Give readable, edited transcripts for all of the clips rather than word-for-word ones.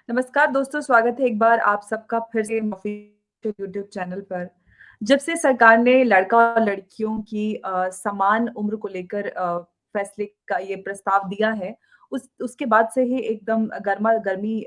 नमस्कार दोस्तों, स्वागत है एक बार आप सबका फिर से ऑफिशियल यूट्यूब चैनल पर। जब से सरकार ने लड़का और लड़कियों की समान उम्र को लेकर फैसले का ये प्रस्ताव दिया है, उसके बाद से ही एकदम गरमा-गर्मी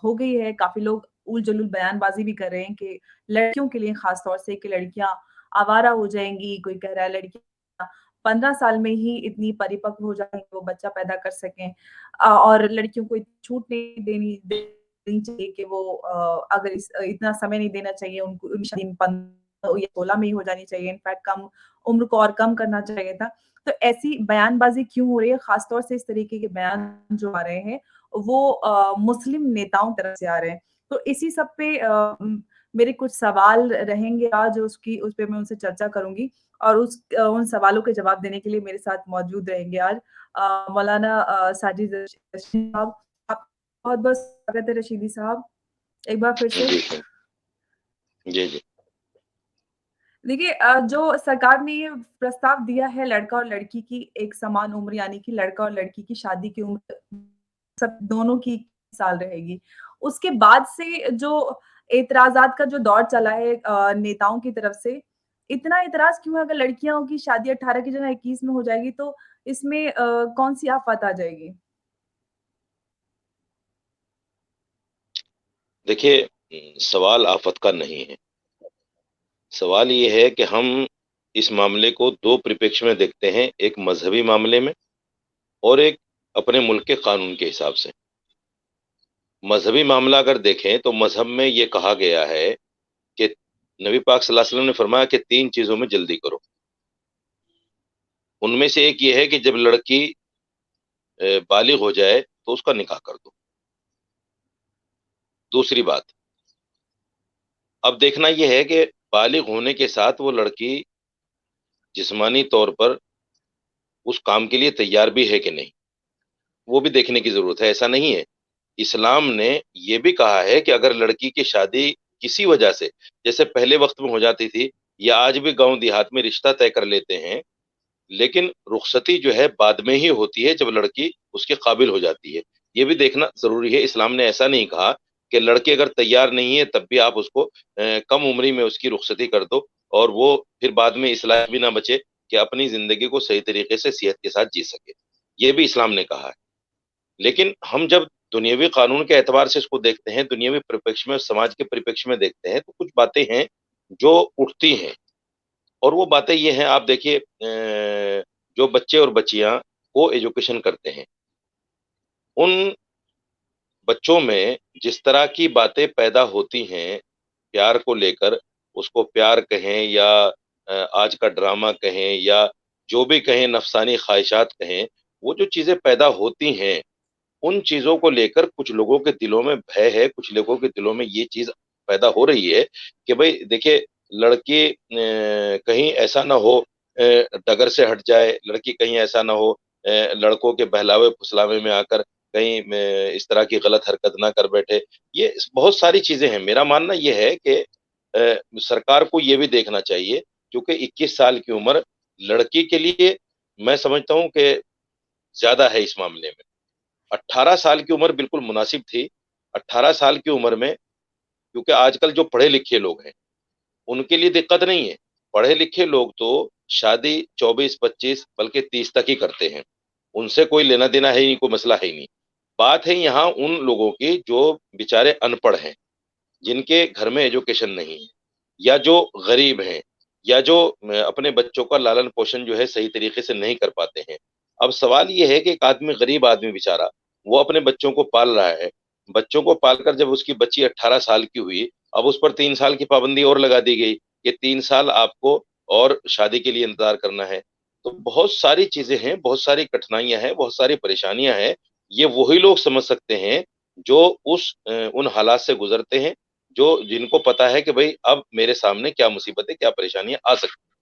हो गई है। काफ़ी लोग उल-जलूल बयानबाज़ी भी कर रहे हैं कि लड़कियों के लिए ख़ास तौर से कि लड़कियाँ आवारा हो जाएँगी, कोई कह रहा है लड़कियाँ 15 साल में ही इतनी परिपक्व हो जाएँगी, वो बच्चा पैदा कर सकें। और लड़कियों को इतनी छूट नहीं देनी चाहिए कि वो अगर इतना समय नहीं देना चाहिए उनको उनकी शादी 15 या 16 में ही हो जानी चाहिए, इनफैक्ट कम उम्र को और कम करना चाहिए था। तो ऐसी बयानबाज़ी क्यों हो रही है? ख़ास तौर से इस तरीके के बयान जो आ रहे हैं, वो मुस्लिम नेताओं की तरफ से आ रहे हैं। तो इसी सब पे मेरे कुछ सवाल रहेंगे आज उस पे मैं उनसे चर्चा करूँगी और उन सवालों के जवाब देने के लिए मेरे साथ मौजूद रहेंगे आज मौलाना साजिद रशीद साहब। बहुत-बहुत स्वागत है रशीदी साहब, एक बार फिर से। जी, सर। जी, जी। देखिए जो सरकार ने ये प्रस्ताव दिया है लड़का और लड़की की एक समान उम्र यानी कि लड़का और लड़की की शादी की उम्र सब दोनों की साल रहेगी। उसके बाद से जो एतराज़ात का जो दौर चला है नेताओं की तरफ से, इतना एतराज़ क्यों है अगर लड़कियों की शादी 18 की जगह 21 में हो जाएगी तो इसमें कौन-सी आफ़त आ जाएगी? देखिए सवाल आफ़त का नहीं है। सवाल ये है कि हम इस मामले को 2 परिप्रेक्ष्य में देखते हैं, एक मज़हबी मामले में और एक अपने मुल्क के कानून के हिसाब से। मज़हबी मामला अगर देखें तो मज़हब में ये कहा गया है कि नबी पाक सल्लल्लाहु अलैहि वसल्लम ने फरमाया कि 3 चीज़ों में जल्दी करो। उनमें से एक ये है कि जब लड़की बालिग हो जाए तो उसका निकाह कर दो। दूसरी बात, अब देखना ये है कि बालिग होने के साथ वो लड़की जिस्मानी तौर पर उस काम के लिए तैयार भी है कि नहीं, वो भी देखने की ज़रूरत है। ऐसा नहीं है, इस्लाम ने ये भी कहा है कि अगर लड़की की शादी किसी वजह से, जैसे पहले वक़्त में हो जाती थी या आज भी गाँव देहात में रिश्ता तय कर लेते हैं, लेकिन रुख़्सती जो है बाद में ही होती है जब लड़की उसके काबिल हो जाती है। ये भी देखना ज़रूरी है, इस्लाम ने ऐसा नहीं कहा कि लड़की अगर तैयार नहीं है तब भी आप उसको कम उम्र में उसकी रुख़्सती कर दो और वो फिर बाद में इस लायक भी ना बचे कि अपनी ज़िंदगी को सही तरीके से सेहत के साथ जी सके। ये भी इस्लाम ने कहा है। लेकिन हम जब दुनियावी कानून के एतबार से इसको देखते हैं, दुनियावी परिप्रेक्ष्य में, समाज के परिप्रेक्ष्य में देखते हैं, तो कुछ बातें हैं जो उठती हैं और वो बातें ये हैं, आप देखिए जो बच्चे और बच्चियाँ को-एजुकेशन करते हैं, उन बच्चों में जिस तरह की बातें पैदा होती हैं, प्यार को लेकर, उसको प्यार कहें या आज का ड्रामा कहें या जो भी कहें, नफ़्सानी ख़्वाहिशात कहें, वो जो चीज़ें पैदा होती हैं, उन चीज़ों को लेकर कुछ लोगों के दिलों में भय है, कुछ लोगों के दिलों में ये चीज़ पैदा हो रही है कि भई देखिए लड़की कहीं ऐसा ना हो डगर से हट जाए, लड़की कहीं ऐसा ना हो लड़कों के बहलावे-फुसलावे में आकर कहीं इस तरह की गलत हरकत ना कर बैठे। ये बहुत सारी चीज़ें हैं। मेरा मानना ये है कि सरकार को ये भी देखना चाहिए क्योंकि 21 साल की उम्र लड़की के लिए मैं समझता हूँ कि ज़्यादा है इस मामले में। 18 साल की उम्र बिल्कुल मुनासिब थी। 18 साल की उम्र में क्योंकि आजकल जो पढ़े-लिखे लोग हैं, उनके लिए दिक्कत नहीं है। पढ़े-लिखे लोग तो शादी 24-25 बल्कि 30 तक ही करते हैं। उनसे कोई लेना-देना है ही नहीं, कोई मसला है ही नहीं। बात है यहाँ उन लोगों की जो बेचारे अनपढ़ हैं, जिनके घर में एजुकेशन नहीं है या जो गरीब हैं या जो अपने बच्चों का लालन-पोषण जो है सही तरीके से नहीं कर पाते हैं। अब सवाल ये है कि एक आदमी गरीब आदमी बेचारा, वो अपने बच्चों को पाल रहा है। बच्चों को पालकर जब उसकी बच्ची 18 साल की हुई, अब उस पर 3 साल की पाबंदी और लगा दी गई कि 3 साल आपको और शादी के लिए इंतज़ार करना है। तो बहुत सारी चीज़ें हैं, बहुत सारी कठिनाइयाँ हैं, बहुत सारी परेशानियाँ हैं। ये वही लोग समझ सकते हैं जो उन हालात से गुज़रते हैं जो जिनको पता है कि भई अब मेरे सामने क्या मुसीबतें, क्या परेशानियाँ आ सकती हैं।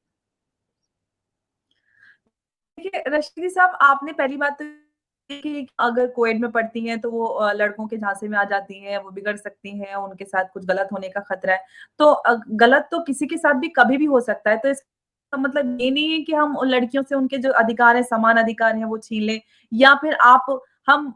देखिए, रशीदी साहब आपने पहली बात तो ये की कि अगर कोएड में पढ़ती हैं तो वो लड़कों के झांसे में आ जाती हैं, वो बिगड़ सकती हैं, उनके साथ कुछ गलत होने का खतरा है। तो गलत तो किसी के साथ भी कभी भी हो सकता है, तो इसका मतलब ये नहीं है कि हम उन लड़कियों से उनके जो अधिकार हैं, समान अधिकार हैं, वो छीन लें या फिर आप हम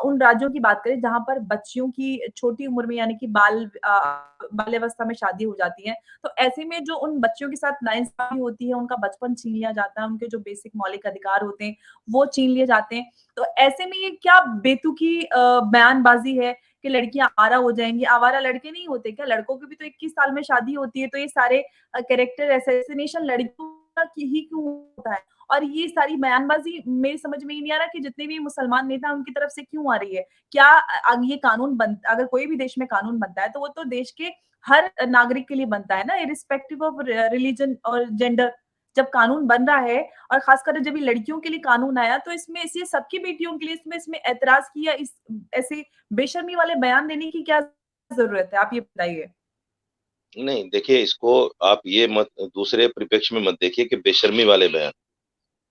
उन राज्यों की बात करें जहाँ पर बच्चियों की छोटी उम्र में यानी कि बाल्यावस्था में शादी हो जाती है, तो ऐसे में जो उन बच्चियों के साथ नाइंसाफ़ी होती है, उनका बचपन छीन लिया जाता है, उनके जो बेसिक मौलिक अधिकार होते हैं, वो छीन लिए जाते हैं। तो ऐसे में ये क्या बेतुकी बयानबाज़ी है कि लड़कियाँ आवारा हो जाएँगी, आवारा लड़के नहीं होते क्या? लड़कों की भी तो 21 साल में शादी होती है, तो ये सारे कैरेक्टर असैसिनेशन लड़कियों का ही क्यों होता है? और ये सारी बयानबाज़ी मेरी समझ में ही नहीं आ रहा कि जितने भी मुसलमान नेता हैं, उनकी तरफ से क्यों आ रही है? क्या ये कानून अगर कोई भी देश में कानून बनता है, तो वो तो देश के हर नागरिक के लिए बनता है ना, इर्रेस्पेक्टिव ऑफ रिलिजन और जेंडर। जब कानून बन रहा है और खासकर जब ये लड़कियों के लिए कानून आया, तो इसमें इसलिए सबकी बेटियों के लिए इसमें ऐतराज़ किया इस ऐसे बेशर्मी वाले बयान देने की क्या ज़रूरत है? आप ये बताइए? नहीं, देखिए इसको आप ये मत दूसरे परिप्रेक्ष्य में मत देखिए कि बेशर्मी वाले बयान।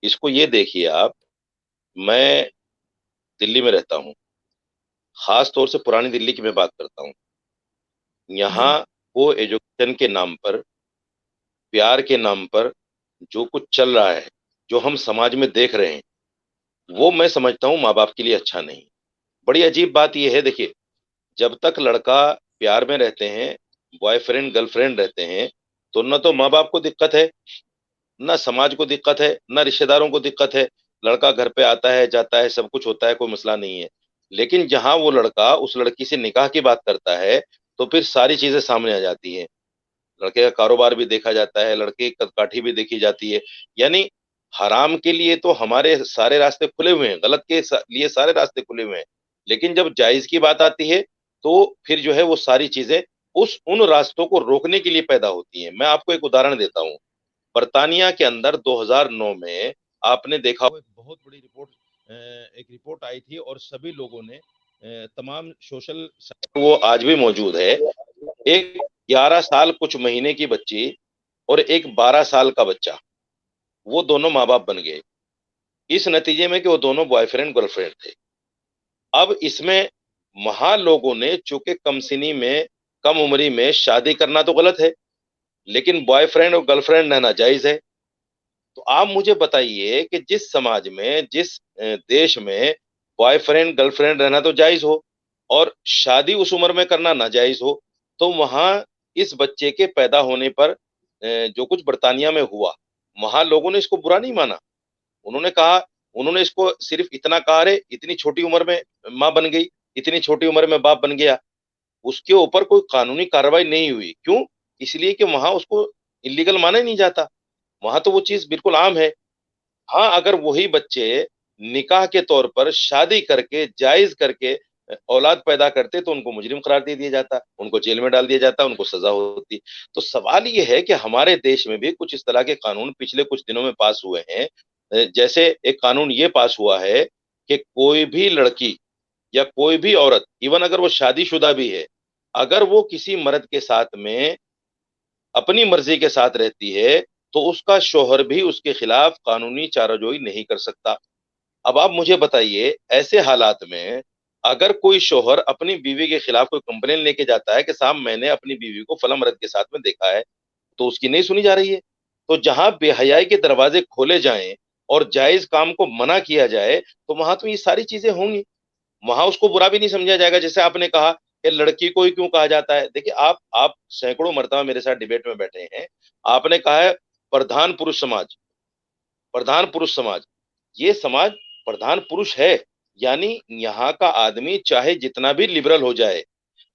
इसको ये देखिए आप, मैं दिल्ली में रहता हूँ, ख़ास तौर से पुरानी दिल्ली की मैं बात करता हूँ। जी। यहाँ को एजुकेशन के नाम पर, प्यार के नाम पर जो कुछ चल रहा है, जो हम समाज में देख रहे हैं, वो मैं समझता हूँ माँ-बाप के लिए अच्छा नहीं। बड़ी अजीब बात ये है देखिए, जब तक लड़का प्यार में रहते हैं, बॉयफ्रेंड गर्लफ्रेंड रहते हैं, तो ना तो माँ-बाप को दिक्कत है, ना समाज को दिक्कत है, ना रिश्तेदारों को दिक्कत है। लड़का घर पे आता है, जाता है, सब कुछ होता है, कोई मसला नहीं है। लेकिन जहाँ वो लड़का उस लड़की से निकाह की बात करता है, तो फिर सारी चीज़ें सामने आ जाती हैं। लड़के का कारोबार भी देखा जाता है, लड़के की कदकाठी भी देखी जाती है। यानी हराम के लिए तो हमारे सारे रास्ते खुले हुए हैं, गलत के लिए सारे रास्ते खुले हुए हैं। लेकिन जब जायज़ की बात आती है, तो फिर जो है वो सारी चीज़ें उस उन रास्तों को रोकने के लिए पैदा होती हैं। मैं आपको एक उदाहरण देता हूँ। बर्तानिया के अंदर 2009 में आपने देखा होगा एक बहुत बड़ी रिपोर्ट एक रिपोर्ट आई थी और सभी लोगों ने तमाम सोशल वो आज भी मौजूद है। एक 11 साल कुछ महीने की बच्ची और एक 12 साल का बच्चा, वो दोनों माँ-बाप बन गए। इस नतीजे में कि वो दोनों बॉयफ्रेंड गर्लफ्रेंड थे। अब इसमें वहाँ लोगों ने चूँकि कमसिनी में, कम उम्री में शादी करना तो गलत है, लेकिन बॉयफ्रेंड और गर्लफ्रेंड रहना जायज़ है। तो आप मुझे बताइए कि जिस समाज में, जिस देश में बॉयफ्रेंड गर्लफ्रेंड रहना तो जायज़ हो और शादी उस उम्र में करना नाजायज़ हो, तो वहाँ इस बच्चे के पैदा होने पर जो कुछ बर्तानिया में हुआ, वहाँ लोगों ने इसको बुरा नहीं माना। उन्होंने कहा उन्होंने इसको सिर्फ़ इतना कहा, "अरे! इतनी छोटी उम्र में माँ बन गई, इतनी छोटी उम्र में बाप बन गया।" उसके ऊपर कोई कानूनी कार्रवाई नहीं हुई। क्यों? इसलिए कि वहाँ उसको इल्लीगल माना ही नहीं जाता। वहाँ तो वो चीज़ बिल्कुल आम है। हाँ, अगर वही बच्चे निकाह के तौर पर शादी करके, जायज़ करके औलाद पैदा करते तो उनको मुजरिम करार दे दिया जाता, उनको जेल में डाल दिया जाता, उनको सज़ा होती। तो सवाल ये है कि हमारे देश में भी कुछ इस तरह के कानून पिछले कुछ दिनों में पास हुए हैं। जैसे एक कानून ये पास हुआ है कि कोई भी लड़की या कोई भी औरत, इवन अगर वो शादीशुदा भी है, अगर वो किसी मर्द के साथ में अपनी मर्ज़ी के साथ रहती है, तो उसका शौहर भी उसके खिलाफ कानूनी चाराजोई नहीं कर सकता। अब आप मुझे बताइए, ऐसे हालात में अगर कोई शौहर अपनी बीवी के खिलाफ कोई कंप्लेन लेके जाता है कि साहब मैंने अपनी बीवी को फलाँ मर्द के साथ में देखा है, तो उसकी नहीं सुनी जा रही है। तो जहाँ बेहयाई के दरवाज़े खोले जाएँ और जायज़ काम को मना किया जाए, तो वहाँ तो ये सारी चीज़ें होंगी। वहाँ उसको बुरा भी नहीं समझा जाएगा। जैसे आपने कहा कि लड़की को ही क्यों कहा जाता है। देखिए आप सैकड़ों मर्तबा मेरे साथ डिबेट में बैठे हैं। आपने कहा है प्रधान पुरुष समाज, प्रधान पुरुष समाज। ये समाज प्रधान पुरुष है। यानी यहाँ का आदमी चाहे जितना भी लिबरल हो जाए,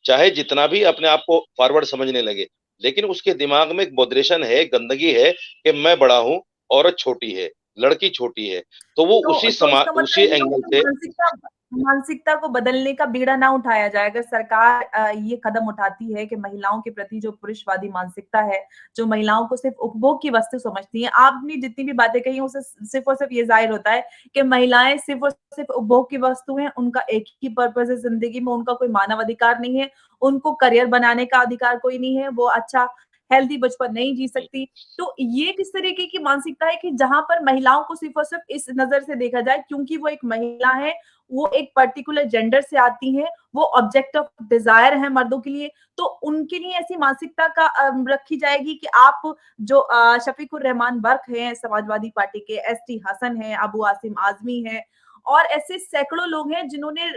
चाहे जितना भी अपने आप को फॉरवर्ड समझने लगे, लेकिन उसके दिमाग में एक बॉदरेशन है, गंदगी है कि मैं बड़ा हूँ, औरत छोटी है, लड़की छोटी है। तो वो तो इसका उसी मतलब ये एंगल है कि से मानसिकता को बदलने का बीड़ा ना उठाया जाए। अगर सरकार ये कदम उठाती है कि महिलाओं के प्रति जो पुरुषवादी मानसिकता है, जो महिलाओं को सिर्फ़ उपभोग की वस्तु समझती हैं, आपने जितनी भी बातें कही हैं उससे सिर्फ़ और सिर्फ़ ये ज़ाहिर होता है कि महिलाएँ सिर्फ़ और सिर्फ़ उपभोग की वस्तु हैं, उनका एक ही पर्पज़ है ज़िंदगी में, उनका कोई मानव अधिकार नहीं है, उनको करियर बनाने का अधिकार कोई नहीं है, वो अच्छा हेल्दी बचपन नहीं जी सकती। तो ये किस तरीके की मानसिकता है कि जहाँ पर महिलाओं को सिर्फ़ और सिर्फ़ इस नज़र से देखा जाए क्योंकि वो एक महिला है, वो एक पर्टिकुलर जेंडर से आती हैं, वो ऑब्जेक्ट ऑफ डिज़ायर है मर्दों के लिए, तो उनके लिए ऐसी मानसिकता का रखी जाएगी कि आप जो शफ़ीकुर रहमान बर्क हैं समाजवादी पार्टी के, एसटी हसन हैं, अबू आसिम आज़मी हैं और ऐसे सैकड़ों लोग हैं जिन्होंने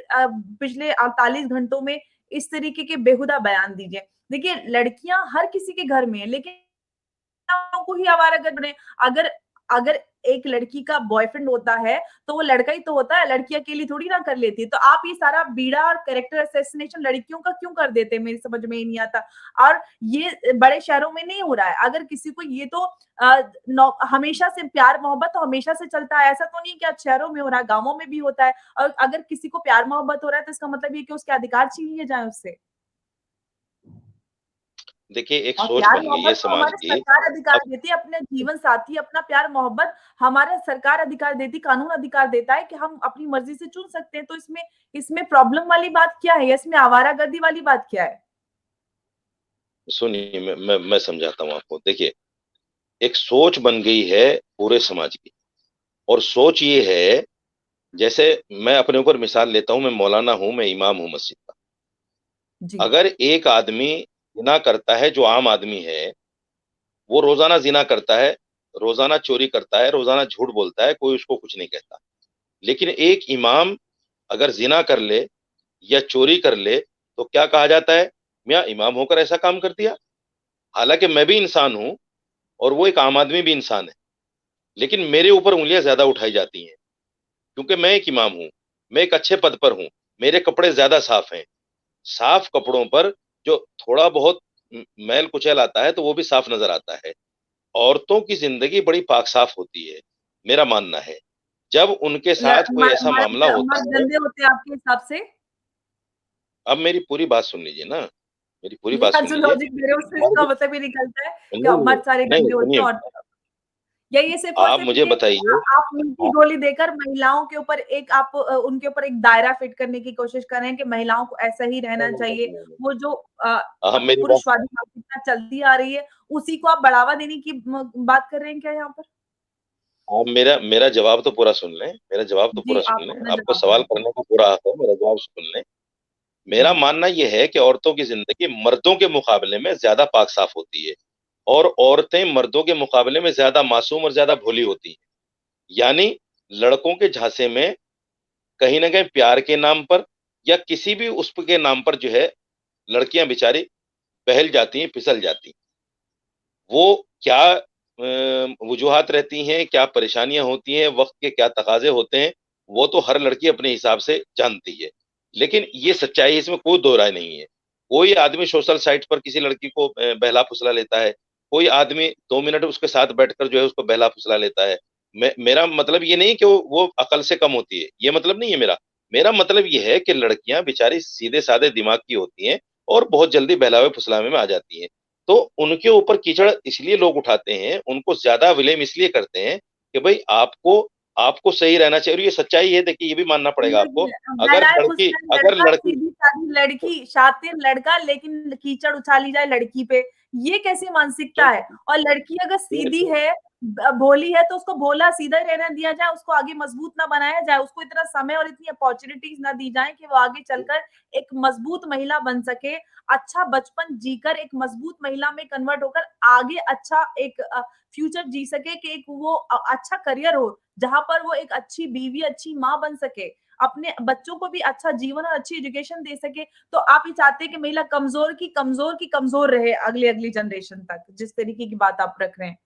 पिछले 48 घंटों में इस तरीके के बेहुदा बयान दिए। देखिए, लड़कियां हर किसी के घर में है, लेकिन को ही आवारागर्द बने। अगर अगर एक लड़की का बॉयफ्रेंड होता है तो वो लड़का ही तो होता है, लड़की अकेली थोड़ी ना कर लेती है। तो आप ये सारा बीड़ा और कैरेक्टर असैसिनेशन लड़कियों का क्यों कर देते हैं, मेरी समझ में ही नहीं आता। और ये बड़े शहरों में नहीं हो रहा है। अगर किसी को ये तो हमेशा से प्यार मोहब्बत तो हमेशा से चलता है, ऐसा तो नहीं कि आज शहरों में हो रहा है, गांवों में भी होता है। और अगर किसी को प्यार मोहब्बत हो रहा है तो इसका मतलब ये कि उसके अधिकार छीन लिए जाए उससे। देखिए, एक और सोच प्यार बन गई है मोहब्बत तो समाज हमारी की। सरकार अधिकार अब देती है, अपने जीवन साथी, अपना प्यार मोहब्बत हमारा सरकार अधिकार देती, कानून अधिकार देता है कि हम अपनी मर्जी से चुन सकते हैं। तो इसमें इसमें प्रॉब्लम वाली बात क्या है, या इसमें आवारागर्दी वाली बात क्या है? सुनिए, मैं समझाता हूँ आपको। देखिए, एक सोच बन गई है पूरे समाज की, और सोच ये है, जैसे मैं अपने ऊपर मिसाल लेता हूँ, मैं मौलाना हूँ, मैं इमाम हूँ मस्जिद का। जी। अगर एक आदमी जिना करता है, जो आम आदमी है, वो रोजाना जिना करता है, रोजाना चोरी करता है, रोजाना झूठ बोलता है, कोई उसको कुछ नहीं कहता। लेकिन एक इमाम अगर जिना कर ले या चोरी कर ले तो क्या कहा जाता है? मियाँ इमाम होकर ऐसा काम कर दिया। हालांकि मैं भी इंसान हूं, और वो एक आम आदमी भी इंसान है, लेकिन मेरे ऊपर उंगलियां ज्यादा उठाई जाती हैं, क्योंकि मैं एक इमाम हूं, मैं एक अच्छे पद पर हूं, मेरे कपड़े ज्यादा साफ हैं। साफ कपड़ों पर जो थोड़ा बहुत मैल कुचैल आता है तो वो भी साफ नजर आता है। औरतों की जिंदगी बड़ी पाक साफ होती है, मेरा मानना है। जब उनके साथ कोई ऐसा मामला होता मर्द है। गंदे होते हैं आपके हिसाब से? अब मेरी पूरी बात सुन लीजिए ना, मेरी पूरी बात यार सुन जो लीजिए। लॉजिक दे रहे हो उससे इसका मर्द, मतलब ये निकलता है कि नहीं मर्द सारे नहीं गंदे होते सुनिए, हैं, और या ये सिर्फ और आप सिर्फ मुझे ये बताइए। आप मीठी आप गोली देकर महिलाओं के ऊपर एक आप उनके ऊपर एक दायरा फिट करने की कोशिश कर रहे हैं कि महिलाओं को ऐसा ही नहीं, रहना नहीं, नहीं, चाहिए। नहीं, नहीं। वो जो आप मेरी बात पुरुषवादी मानसिकता चलती आ रही है, उसी को आप बढ़ावा देने की बात कर रहे हैं क्या यहाँ पर? आप मेरा मेरा जवाब तो पूरा सुन लें, मेरा जवाब तो जी, पूरा सुन आप लें। अपना आपको जवाब सवाल दीजिए। करने का पूरा हक है, मेरा जवाब सुन लें। मेरा जी। मानना यह है कि औरतों की जिंदगी मर्दों के मुकाबले में ज्यादा पाक साफ होती है, और औरतें मर्दों के मुकाबले में ज्यादा मासूम और ज्यादा भोली होती हैं। यानी लड़कों के झांसे में कहीं ना कहीं प्यार के नाम पर या किसी भी उस के नाम पर जो है, लड़कियां बेचारी बहल जाती हैं, फिसल जाती हैं। वो क्या वजूहात रहती हैं, क्या परेशानियां होती हैं, वक्त के क्या तकाजे होते हैं, वो तो हर लड़की अपने हिसाब से जानती है। लेकिन ये सच्चाई है, इसमें कोई दो राय नहीं है। कोई आदमी सोशल साइट पर किसी लड़की को बहला फुसला लेता है, कोई आदमी 2 मिनट उसके साथ बैठकर जो है उसको बहला फुसला लेता है। मेरा मतलब ये नहीं कि वो अकल से कम होती है, ये मतलब नहीं है मेरा। मेरा मतलब ये है कि लड़कियां बेचारी सीधे साधे दिमाग की होती हैं, और बहुत जल्दी बहलावे फुसलावे में आ जाती हैं। तो उनके ऊपर कीचड़ इसलिए लोग उठाते हैं, उनको ज्यादा विलेम इसलिए करते हैं कि भाई आपको आपको सही रहना चाहिए। और ये सच्चाई है, देखिए, ये भी मानना पड़ेगा आपको। लेकिन अगर बहलाए लड़की फुसलाए अगर लड़का, लड़की सीधी-सादी लड़की, शातिर लड़का, लेकिन कीचड़ उछाली जाए लड़की पे, ये कैसी मानसिकता है? चल और लड़की अगर फिर सीधी है, भोली है, तो उसको भोला सीधा ही रहने दिया जाए, उसको आगे मजबूत ना बनाया जाए, उसको इतना समय और इतनी अपॉर्च्युनिटीज़ ना दी जाएँ कि वो आगे चलकर एक मजबूत महिला बन सके, अच्छा बचपन जीकर एक मजबूत महिला में कन्वर्ट होकर आगे अच्छा एक फ्यूचर जी सके, कि एक वो अच्छा करियर हो, जहाँ पर वो एक अच्छी बीवी, अच्छी माँ बन सके, अपने बच्चों को भी अच्छा जीवन और अच्छी एजुकेशन दे सके। तो आप ये चाहते हैं कि महिला कमज़ोर की कमज़ोर रहे अगली-अगली जनरेशन तक, जिस तरीके की बात आप रख रहे हैं।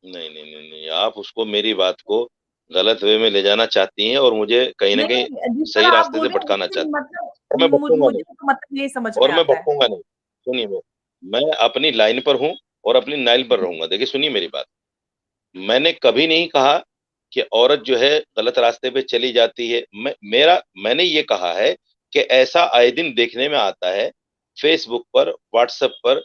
नहीं, नहीं, नहीं, नहीं, आप उसको, मेरी बात को गलत वे में ले जाना चाहती हैं, और मुझे कहीं ना नहीं, कहीं नहीं, जिस सही तरह आप रास्ते बोल से रहे हैं भटकाना उससे चाहती मतलब हैं। और मैं भटकूंगा मुझे नहीं, तो मतलब यही समझ में और मैं आता है। भटकूंगा नहीं। सुनिए, मैं अपनी लाइन पर हूँ, और अपनी नाइल पर रहूंगा। देखिए, सुनिए मेरी बात। मैंने कभी नहीं कहा कि औरत जो है गलत रास्ते पे चली जाती है। मैंने ये कहा है कि ऐसा आए दिन देखने में आता है, फेसबुक पर, व्हाट्सएप पर,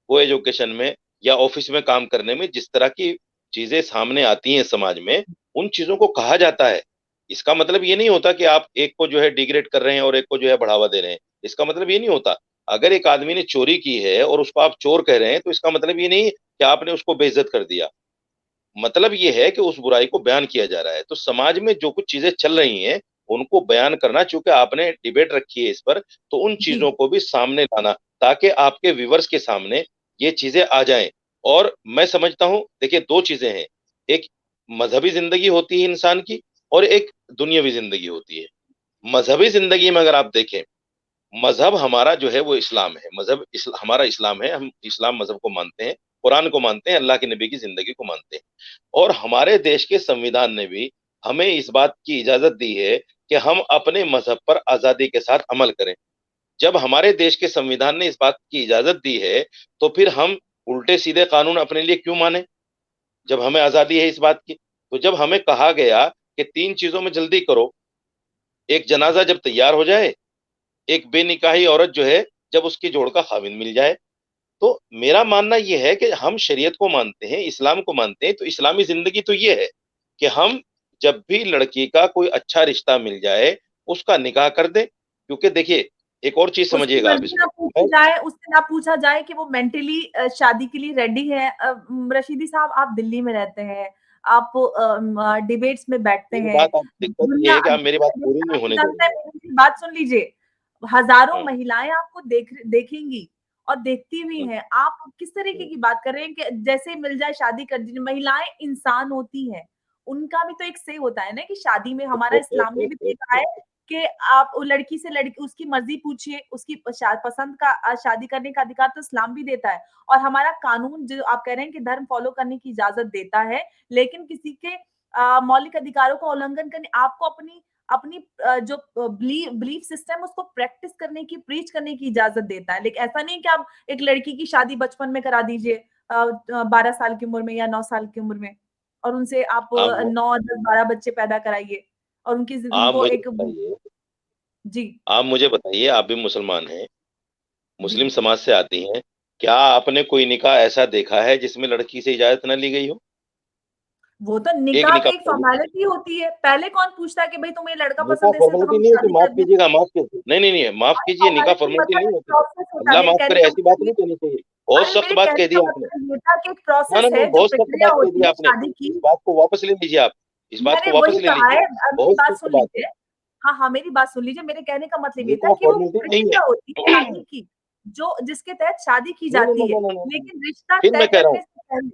को एजुकेशन में या ऑफिस में काम करने में जिस तरह की चीजें सामने आती हैं समाज में, उन चीजों को कहा जाता है। इसका मतलब ये नहीं होता कि आप एक को जो है डिग्रेड कर रहे हैं और एक को जो है बढ़ावा दे रहे हैं। इसका मतलब ये नहीं होता। अगर एक आदमी ने चोरी की है और उसको आप चोर कह रहे हैं, तो इसका मतलब ये नहीं कि आपने उसको बेइज्जत कर दिया। मतलब ये है कि उस बुराई को बयान किया जा रहा है। तो समाज में जो कुछ चीजें चल रही हैं, उनको बयान करना, चूंकि आपने डिबेट रखी है इस पर, तो उन जी। चीजों को भी सामने लाना, ताकि आपके व्यूवर्स के सामने ये चीजें आ जाएं। और मैं समझता हूं, देखिए, दो चीजें हैं। एक मजहबी जिंदगी होती है इंसान की, और एक दुनियावी जिंदगी होती है। मजहबी जिंदगी में अगर आप देखें, मजहब हमारा जो है वो इस्लाम है। हमारा इस्लाम है, हम इस्लाम मजहब को मानते हैं, कुरान को मानते हैं, अल्लाह के नबी की जिंदगी को मानते हैं। और हमारे देश के संविधान ने भी हमें इस बात की इजाजत दी है कि हम अपने मजहब पर आजादी के साथ अमल करें। जब हमारे देश के संविधान ने इस बात की इजाजत दी है, तो फिर हम उल्टे सीधे कानून अपने लिए क्यों माने, जब हमें आजादी है इस बात की। तो जब हमें कहा गया कि तीन चीजों में जल्दी करो, एक जनाजा जब तैयार हो जाए, एक बेनिकाही औरत जो है जब उसकी जोड़ का खाविंद मिल जाए, तो मेरा मानना यह है कि हम शरीयत को मानते हैं, इस्लाम को मानते हैं, तो इस्लामी जिंदगी तो ये है कि हम जब भी लड़की का कोई अच्छा रिश्ता मिल जाए, उसका निकाह कर दें। क्योंकि देखिए, एक और चीज उसकी समझिएगा आप मर्ज़ी ना इसमें। पूछी जाए, उससे ना पूछा जाए कि वो मेंटली शादी के लिए रेडी है। रशीदी साहब, आप दिल्ली में रहते हैं, आप डिबेट्स में बैठते मेरी हैं। बात, आप दिक्कत ये दुनिया है कि आप मेरी बात पूरी नहीं आपको होने दे जानता है, रही हैं। मेरी बात सुन लीजिए। हज़ारों हम्म, महिलाएँ आपको देखेंगी और देखती भी हम्म, हैं। आप किस तरीके हम्म, की बात कर रहे हैं कि जैसे ही मिल जाए शादी कर दीजिए। महिलाएँ इंसान होती हैं, उनका भी तो एक से होता है ना कि शादी में हमारा इस्लाम ने भी तो ये कहा है कि आप वो लड़की से लड़की उसकी मर्ज़ी पूछिए, उसकी पसंद का शादी करने का अधिकार तो इस्लाम भी देता है। और हमारा कानून जो आप कह रहे हैं कि धर्म फ़ॉलो करने की इजाज़त देता है, लेकिन किसी के मौलिक अधिकारों का उल्लंघन करने आपको अपनी अपनी जो बिलीफ सिस्टम उसको प्रैक्टिस करने की, प्रीच करने की इजाज़त देता है। लेकिन ऐसा नहीं कि आप एक लड़की की शादी बचपन में करा दीजिए 12 साल की उम्र में या 9 साल की उम्र में और उनसे आप आप वो 9, 10, 12 बच्चे पैदा कराइए और आप उनको मुझे एक बताइए, जी, आप मुझे बताइए, आप भी मुसलमान हैं, जी। मुस्लिम समाज से आती हैं, क्या आपने कोई निकाह ऐसा देखा है जिसमें लड़की से इजाजत न ली गई हो? वो तो एक निकाह भी निकाह एक बताइए। फ़ॉर्मेलिटी होती है। पहले कौन पूछता है कि भई तुम्हें लड़का निकाह पसंद है इससे तो फॉर्मेलिटी हम नहीं होती, शादी माफ कर दें। कीजिएगा, माफ कीजिए, नहीं नहीं नहीं, माफ अरे कीजिए, निकाह फॉर्मेलिटी फॉर्मेलिटी मतलब नहीं एक होती। प्रोसेस होता है। अल्लाह मेरे माफ कहने करे, का ऐसी बात मतलब ये नहीं कहनी चाहिए। बहुत अरे सख्त मेरे बात कहने कह दी का आपने। मतलब ये था कि एक ना ना प्रोसेस ना, है, जो बहुत सख्त प्रक्रिया बात कह दी होती है आपने। शादी की। इस बात को वापस ले लीजिए आप, इस बात मैंने को वापस वही ले कहा लीजिए। है मेरी बहुत बात सख्त सुन बात है। लीजिए। हाँ, हाँ, मेरी बात सुन लीजिए। मेरे कहने का मतलब ये था निकाह कि वो फॉर्मेलिटी नहीं प्रक्रिया होती है है। शादी की, जो जिसके तहत शादी की नहीं नहीं जाती है। नहीं नहीं नहीं, लेकिन रिश्ता फिर तय मैं कह रहा हूँ, करने से पहले नहीं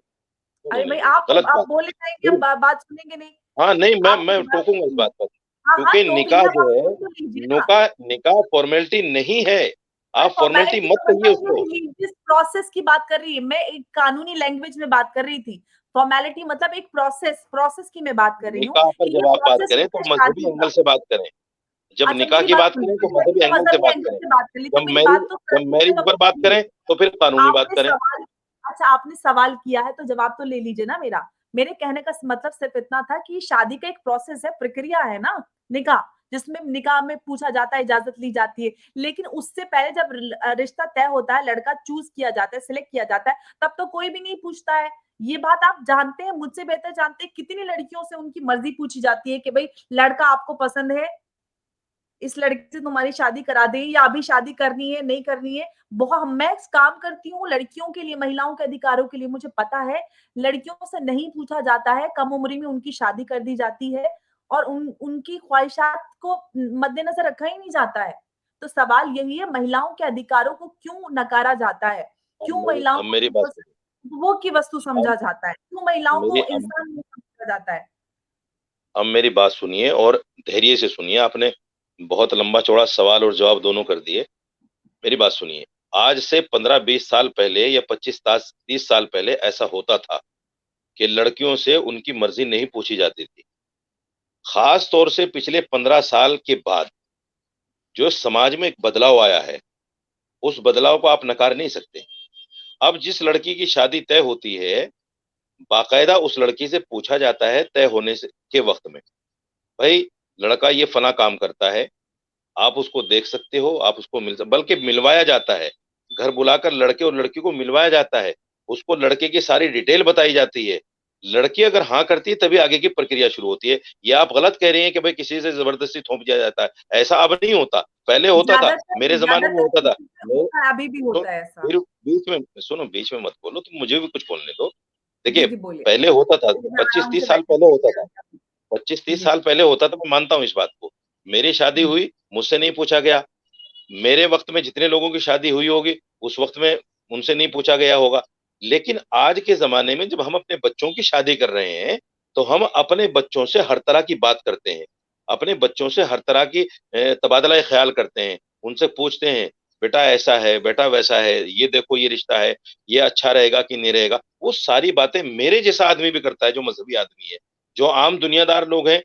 अरे नहीं भाई नहीं नहीं, आप गलत आप बात है। बोले जाएँगे, फिर अब बात सुनेंगे नहीं। हाँ, नहीं, मैं आप मैं मेरी बात टोकूंगा इस सुनिए। बात पर। हाँ, हाँ, क्योंकि तो भी निकाह आप जो है, सुन तो लीजिए ना। निकाह निकाह फॉर्मेलिटी नहीं है। अरे आप फॉर्मेलिटी फॉर्मेलिटी मत का कहिए मतलब ये उसको। रिलीजियस प्रोसेस की बात कर रही है। मैं एक कानूनी लैंग्वेज में बात कर रही थी। फॉर्मेलिटी मतलब एक प्रोसेस की मैं बात कर रही हूँ निकाह पर कि ये जब आप बात प्रोसेस करें होता तो है मजहबी शादी एंगल का। से बात करें। जब अच्छा निकाह मेरी की बात बात करें सुनिए, तो मैंने मजहबी तो एंगल से मज़हबी बात एंगल करें। से बात कर ली, तो जब मेरी बात मैरिज तो जब मैरिज पर बात करें तो फिर कानूनी बात आपने करें। सवाल अच्छा आपने सवाल किया है तो जवाब तो ले लीजिए ना मेरा। मेरे कहने का मतलब सिर्फ इतना था कि शादी का एक प्रोसेस है, प्रक्रिया है ना, निकाह, जिसमें निकाह में पूछा जाता है, इजाज़त ली जाती है। लेकिन उससे पहले जब रिश्ता तय होता है, लड़का चूज़ किया जाता है, सिलेक्ट किया जाता है, तब तो कोई भी नहीं पूछता है। ये बात आप जानते हैं, मुझसे बेहतर जानते हैं, कितनी लड़कियों से उनकी मर्ज़ी पूछी जाती है कि भई लड़का आपको पसंद है? इस लड़के से तुम्हारी शादी करा दें या अभी शादी करनी है, नहीं करनी है। बहुत मैं काम करती हूँ लड़कियों के लिए, महिलाओं के अधिकारों के लिए, मुझे पता है लड़कियों से नहीं पूछा जाता है, कम उम्र में उनकी शादी कर दी जाती है और उनकी ख्वाहिशात को मद्देनज़र रखा ही नहीं जाता है। तो सवाल यही है महिलाओं के अधिकारों को क्यों नकारा जाता है? क्यों महिलाओं अब को मेरी सिर्फ बात और सुनिए। सिर्फ उपभोग की वस्तु अब समझा जाता है? क्यों महिलाओं मेरी को अब इंसान नहीं समझा जाता है? अब मेरी बात सुनिए और धैर्य से सुनिए। आपने बहुत लंबा चौड़ा सवाल और जवाब दोनों कर दिए। मेरी बात सुनिए। आज से 15-20 साल पहले या 25-30 साल पहले ऐसा होता था कि लड़कियों से उनकी मर्जी नहीं पूछी जाती थी। खास तौर से पिछले 15 साल के बाद जो समाज में एक बदलाव आया है, उस बदलाव को आप नकार नहीं सकते। अब जिस लड़की की शादी तय होती है, बाकायदा उस लड़की से पूछा जाता है तय होने से के वक्त में, भाई लड़का ये फला काम करता है, आप उसको देख सकते हो, आप उसको बल्कि मिलवाया जाता है। घर बुलाकर लड़के और लड़की को मिलवाया जाता है। उसको लड़के की सारी डिटेल बताई जाती है। लड़की अगर हाँ करती है तभी आगे की प्रक्रिया शुरू होती है। ये आप गलत कह रही हैं कि भाई किसी से जबरदस्ती थोप दिया जाता है। ऐसा अब नहीं होता, पहले होता था, ज़्यादातर मेरे जमाने में ज़्यादातर होता था। केसेज़ में मैं होता है, अभी भी तो होता है ऐसा। फिर बीच में सुनो, बीच में मत बोलो, तो मुझे भी कुछ बोलने दो। जी, देखिए, जी, बोलिए। पहले होता था, मैं पच्चीस आराम तीस से साल बैठी पहले होता था, हूँ। 25-30 जी, साल पहले होता था, मैं मानता हूँ इस बात को। मेरी शादी जी, हुई, मुझसे नहीं पूछा गया। मेरे वक्त में जितने लोगों की शादी हुई होगी, उस वक्त में उनसे नहीं पूछा गया होगा। लेकिन आज के जमाने में जब हम अपने बच्चों की शादी कर रहे हैं, तो हम अपने बच्चों से हर तरह की बात करते हैं, अपने बच्चों से हर तरह की तबादला ख्याल करते हैं, उनसे पूछते हैं, बेटा ऐसा है, बेटा वैसा है, ये देखो ये रिश्ता है, ये अच्छा रहेगा कि नहीं रहेगा। वो सारी बातें मेरे जैसा आदमी भी करता है, जो मजहबी आदमी है। जो आम दुनियादार लोग हैं,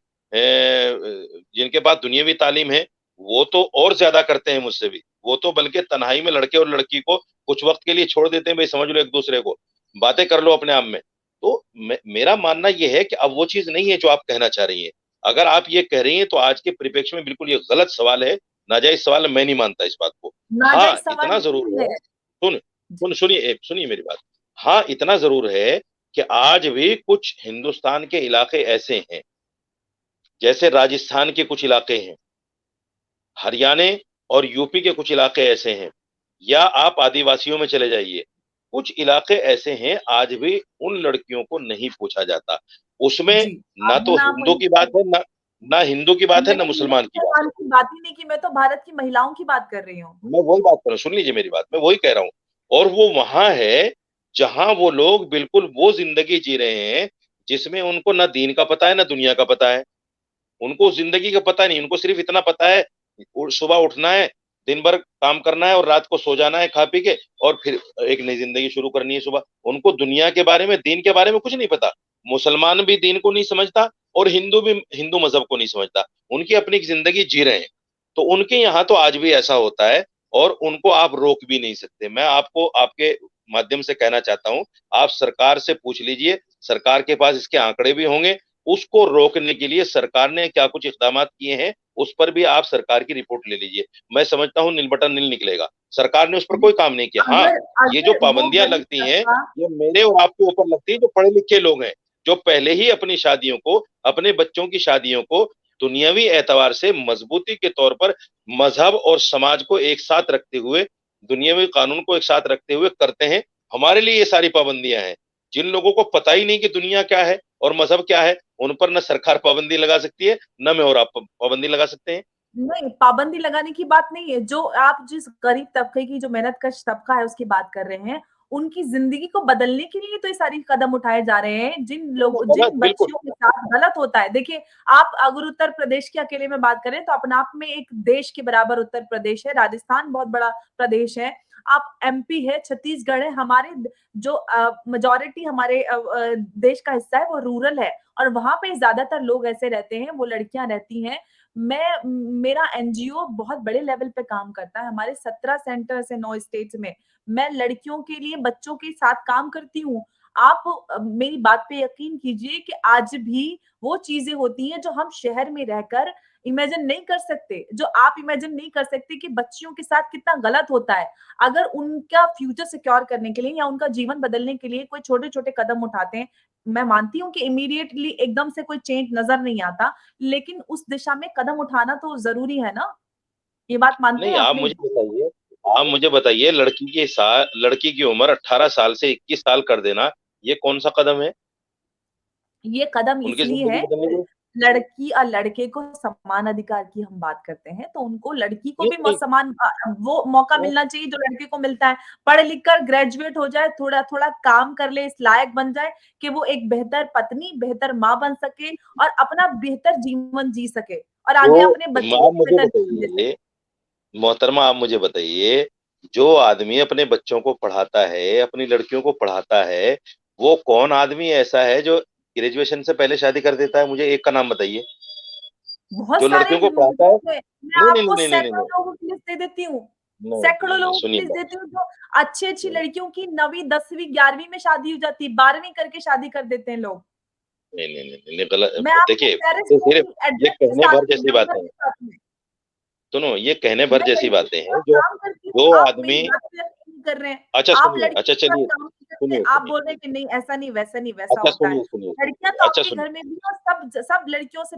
जिनके पास दुनियावी तालीम है, वो तो और ज्यादा करते हैं मुझसे भी। वो तो बल्कि तन्हाई में लड़के और लड़की को कुछ वक्त के लिए छोड़ देते हैं, भाई समझ लो एक दूसरे को, बातें कर लो अपने आप में। तो मेरा मानना ये है कि अब वो चीज नहीं है जो आप कहना चाह रही हैं। अगर आप ये कह रही हैं तो आज के परिप्रेक्ष्य में बिल्कुल ये गलत सवाल है, नाजायज सवाल है, मैं नहीं मानता इस बात को। नाजायज हाँ, सवाल इतना जरूर नहीं है, है। सुनिए मेरी बात। हाँ, इतना जरूर है कि आज भी कुछ हिंदुस्तान के इलाके ऐसे हैं, जैसे राजस्थान के कुछ इलाके हैं, हरियाणा और यूपी के कुछ इलाके ऐसे हैं, या आप आदिवासियों में चले जाइए, कुछ इलाके ऐसे हैं आज भी उन लड़कियों को नहीं पूछा जाता। उसमें जी, ना अब तो ना हिंदू वही की बात है, ना ना हिंदू की बात है, ना मैंने हिंदू मुसलमान की बात है। मुसलमान की बात ही नहीं की, मैं तो भारत की महिलाओं की बात कर रही हूँ। मैं वही बात कर रहा हूँ, सुन लीजिए मेरी बात, मैं वही कह रहा हूँ। और वो वहां है जहां वो लोग बिल्कुल वो जिंदगी जी रहे हैं जिसमें उनको ना दीन का पता है, ना दुनिया का पता है। उनको उस जिंदगी का पता नहीं, उनको सिर्फ इतना पता है, सुबह उठना है, दिन भर काम करना है और रात को सो जाना है खा पी के, और फिर एक नई जिंदगी शुरू करनी है सुबह। उनको दुनिया के बारे में, दीन के बारे में कुछ नहीं पता। मुसलमान भी दीन को नहीं समझता और हिंदू भी हिंदू मजहब को नहीं समझता। उनकी अपनी जिंदगी जी रहे हैं। तो उनके यहाँ तो आज भी ऐसा होता है, और उनको आप रोक भी नहीं सकते। मैं आपको आपके माध्यम से कहना चाहता हूं, आप सरकार से पूछ लीजिए, सरकार के पास इसके आंकड़े भी होंगे। उसको रोकने के लिए सरकार ने क्या कुछ इकदाम किए हैं, उस पर भी आप सरकार की रिपोर्ट ले लीजिए। मैं समझता हूँ नील बटा नील निकलेगा। सरकार ने उस पर कोई काम नहीं किया। हाँ, अगर ये जो अगर वो पाबंदियां गरीब लगती हैं, तबका ये मेरे और आपके ऊपर लगती है, जो पढ़े लिखे लोग हैं, जो पहले ही अपनी शादियों को, अपने बच्चों की शादियों को दुनियावी एतबार से मजबूती के तौर पर मजहब और समाज को एक साथ रखते हुए, दुनियावी कानून को एक साथ रखते हुए करते हैं। हमारे लिए ये सारी पाबंदियां हैं। जिन लोगों को पता ही नहीं कि दुनिया क्या है और मजहब क्या है, उन पर न सरकार पाबंदी लगा सकती है, न मैं और आप पाबंदी लगा सकते हैं। नहीं, पाबंदी लगाने की बात नहीं है। जो आप जिस गरीब तबके की, जो मेहनतकश तबका है उसकी बात कर रहे हैं, उनकी ज़िंदगी को बदलने के लिए तो ये सारी कदम उठाए जा रहे हैं। गलत, जिन बिल्कुल। बच्चियों के साथ गलत होता है, देखिए, आप अगर उत्तर प्रदेश की अकेले में बात करें तो अपने आप में एक देश के बराबर उत्तर प्रदेश है, राजस्थान बहुत बड़ा प्रदेश है, आप एमपी है, छत्तीसगढ़ है, हमारे जो मेजॉरिटी हमारे देश का हिस्सा है वो रूरल है, और वहाँ पे ज़्यादातर लोग ऐसे रहते हैं, वो लड़कियाँ रहती हैं। मेरा एनजीओ बहुत बड़े लेवल पे काम करता है। हमारे 17 सेंटर्स हैं 9 स्टेट्स में। मैं लड़कियों के लिए, बच्चों के साथ काम करती हूँ। आप मेरी बात पे यकीन कीजिए कि आज भी वो चीज़ें होती हैं जो हम शहर में रहकर इमेजिन नहीं कर सकते। जो आप इमेजिन नहीं कर सकते कि बच्चियों के साथ कितना गलत होता है। अगर उनका फ्यूचर सिक्योर करने के लिए या उनका जीवन बदलने के लिए कोई छोटे-छोटे कदम उठाते हैं, मैं मानती हूँ कि इमीडिएटली एकदम से कोई चेंज नज़र नहीं आता। लेकिन उस दिशा में कदम उठाना तो ज़रूरी है ना? ये बात मानते नहीं, हैं आप आप मेरी? मुझे बताइए, आप मुझे बताइए, लड़की की उम्र 18 साल से 21 साल कर देना, ये कौन सा कदम है? ये कदम उनकी इसलिए जिंदगी है बदलने कि की। लड़की और लड़के को समान अधिकार की हम बात करते हैं, तो उनको, लड़की को नहीं भी नहीं, समान वो मौका वो मिलना चाहिए जो लड़के को मिलता है। पढ़ लिख कर ग्रेजुएट हो जाए, थोड़ा-थोड़ा काम कर ले, इस लायक बन जाए कि वो एक बेहतर पत्नी, बेहतर माँ बन सके और अपना बेहतर जीवन जी सके और आगे जो अपने बच्चों आप को मुझे बेहतर जीवन दे बताइए, सके। मोहतरमा आप मुझे बताइए, जो आदमी अपने बच्चों को पढ़ाता है, अपनी लड़कियों को पढ़ाता है, वो कौन आदमी ऐसा है जो ग्रेजुएशन से पहले शादी कर देता है? मुझे एक का नाम बताइए, बहुत जो सारे लड़कियों को पढ़ाता है। लोग हैं, मैं नहीं नहीं आपको नहीं नहीं नहीं सैकड़ों नहीं लोगों की लिस्ट दे देती हूँ। नहीं सैकड़ों नहीं नहीं, लोगों की सुनिए लिस्ट बात। देती हूँ जो अच्छी-अच्छी लड़कियों की 9वीं, 10वीं, 11वीं में शादी हो जाती है, 12वीं करके शादी कर देते हैं लोग। नहीं नहीं नहीं नहीं, गलत। मैं आपको देखिए, फेरिस्त ये सिर्फ दूँगी ये एड्रेस के कहने साथ भर में, जैसी नंबर बातें हैं। के साथ में। सुनो, ये कहने भर मैं जैसी लड़कियों बातें के हैं, साथ जो काम करती हूँ, जो आप मेरी आदमी। बात पे यकीन नहीं कर रहे हैं। अच्छा आप सुनिए, लड़कियों अच्छा के साथ चलिए, काम नहीं करते, सुनिए आप सुनिए, बोल रहे हैं कि नहीं ऐसा नहीं, वैसा नहीं, वैसा अच्छा होता है। सुनिए सुनिए लड़कियाँ सुनिए, तो अच्छा आपके सुनिए। घर में भी हैं और सब लड़कियों से,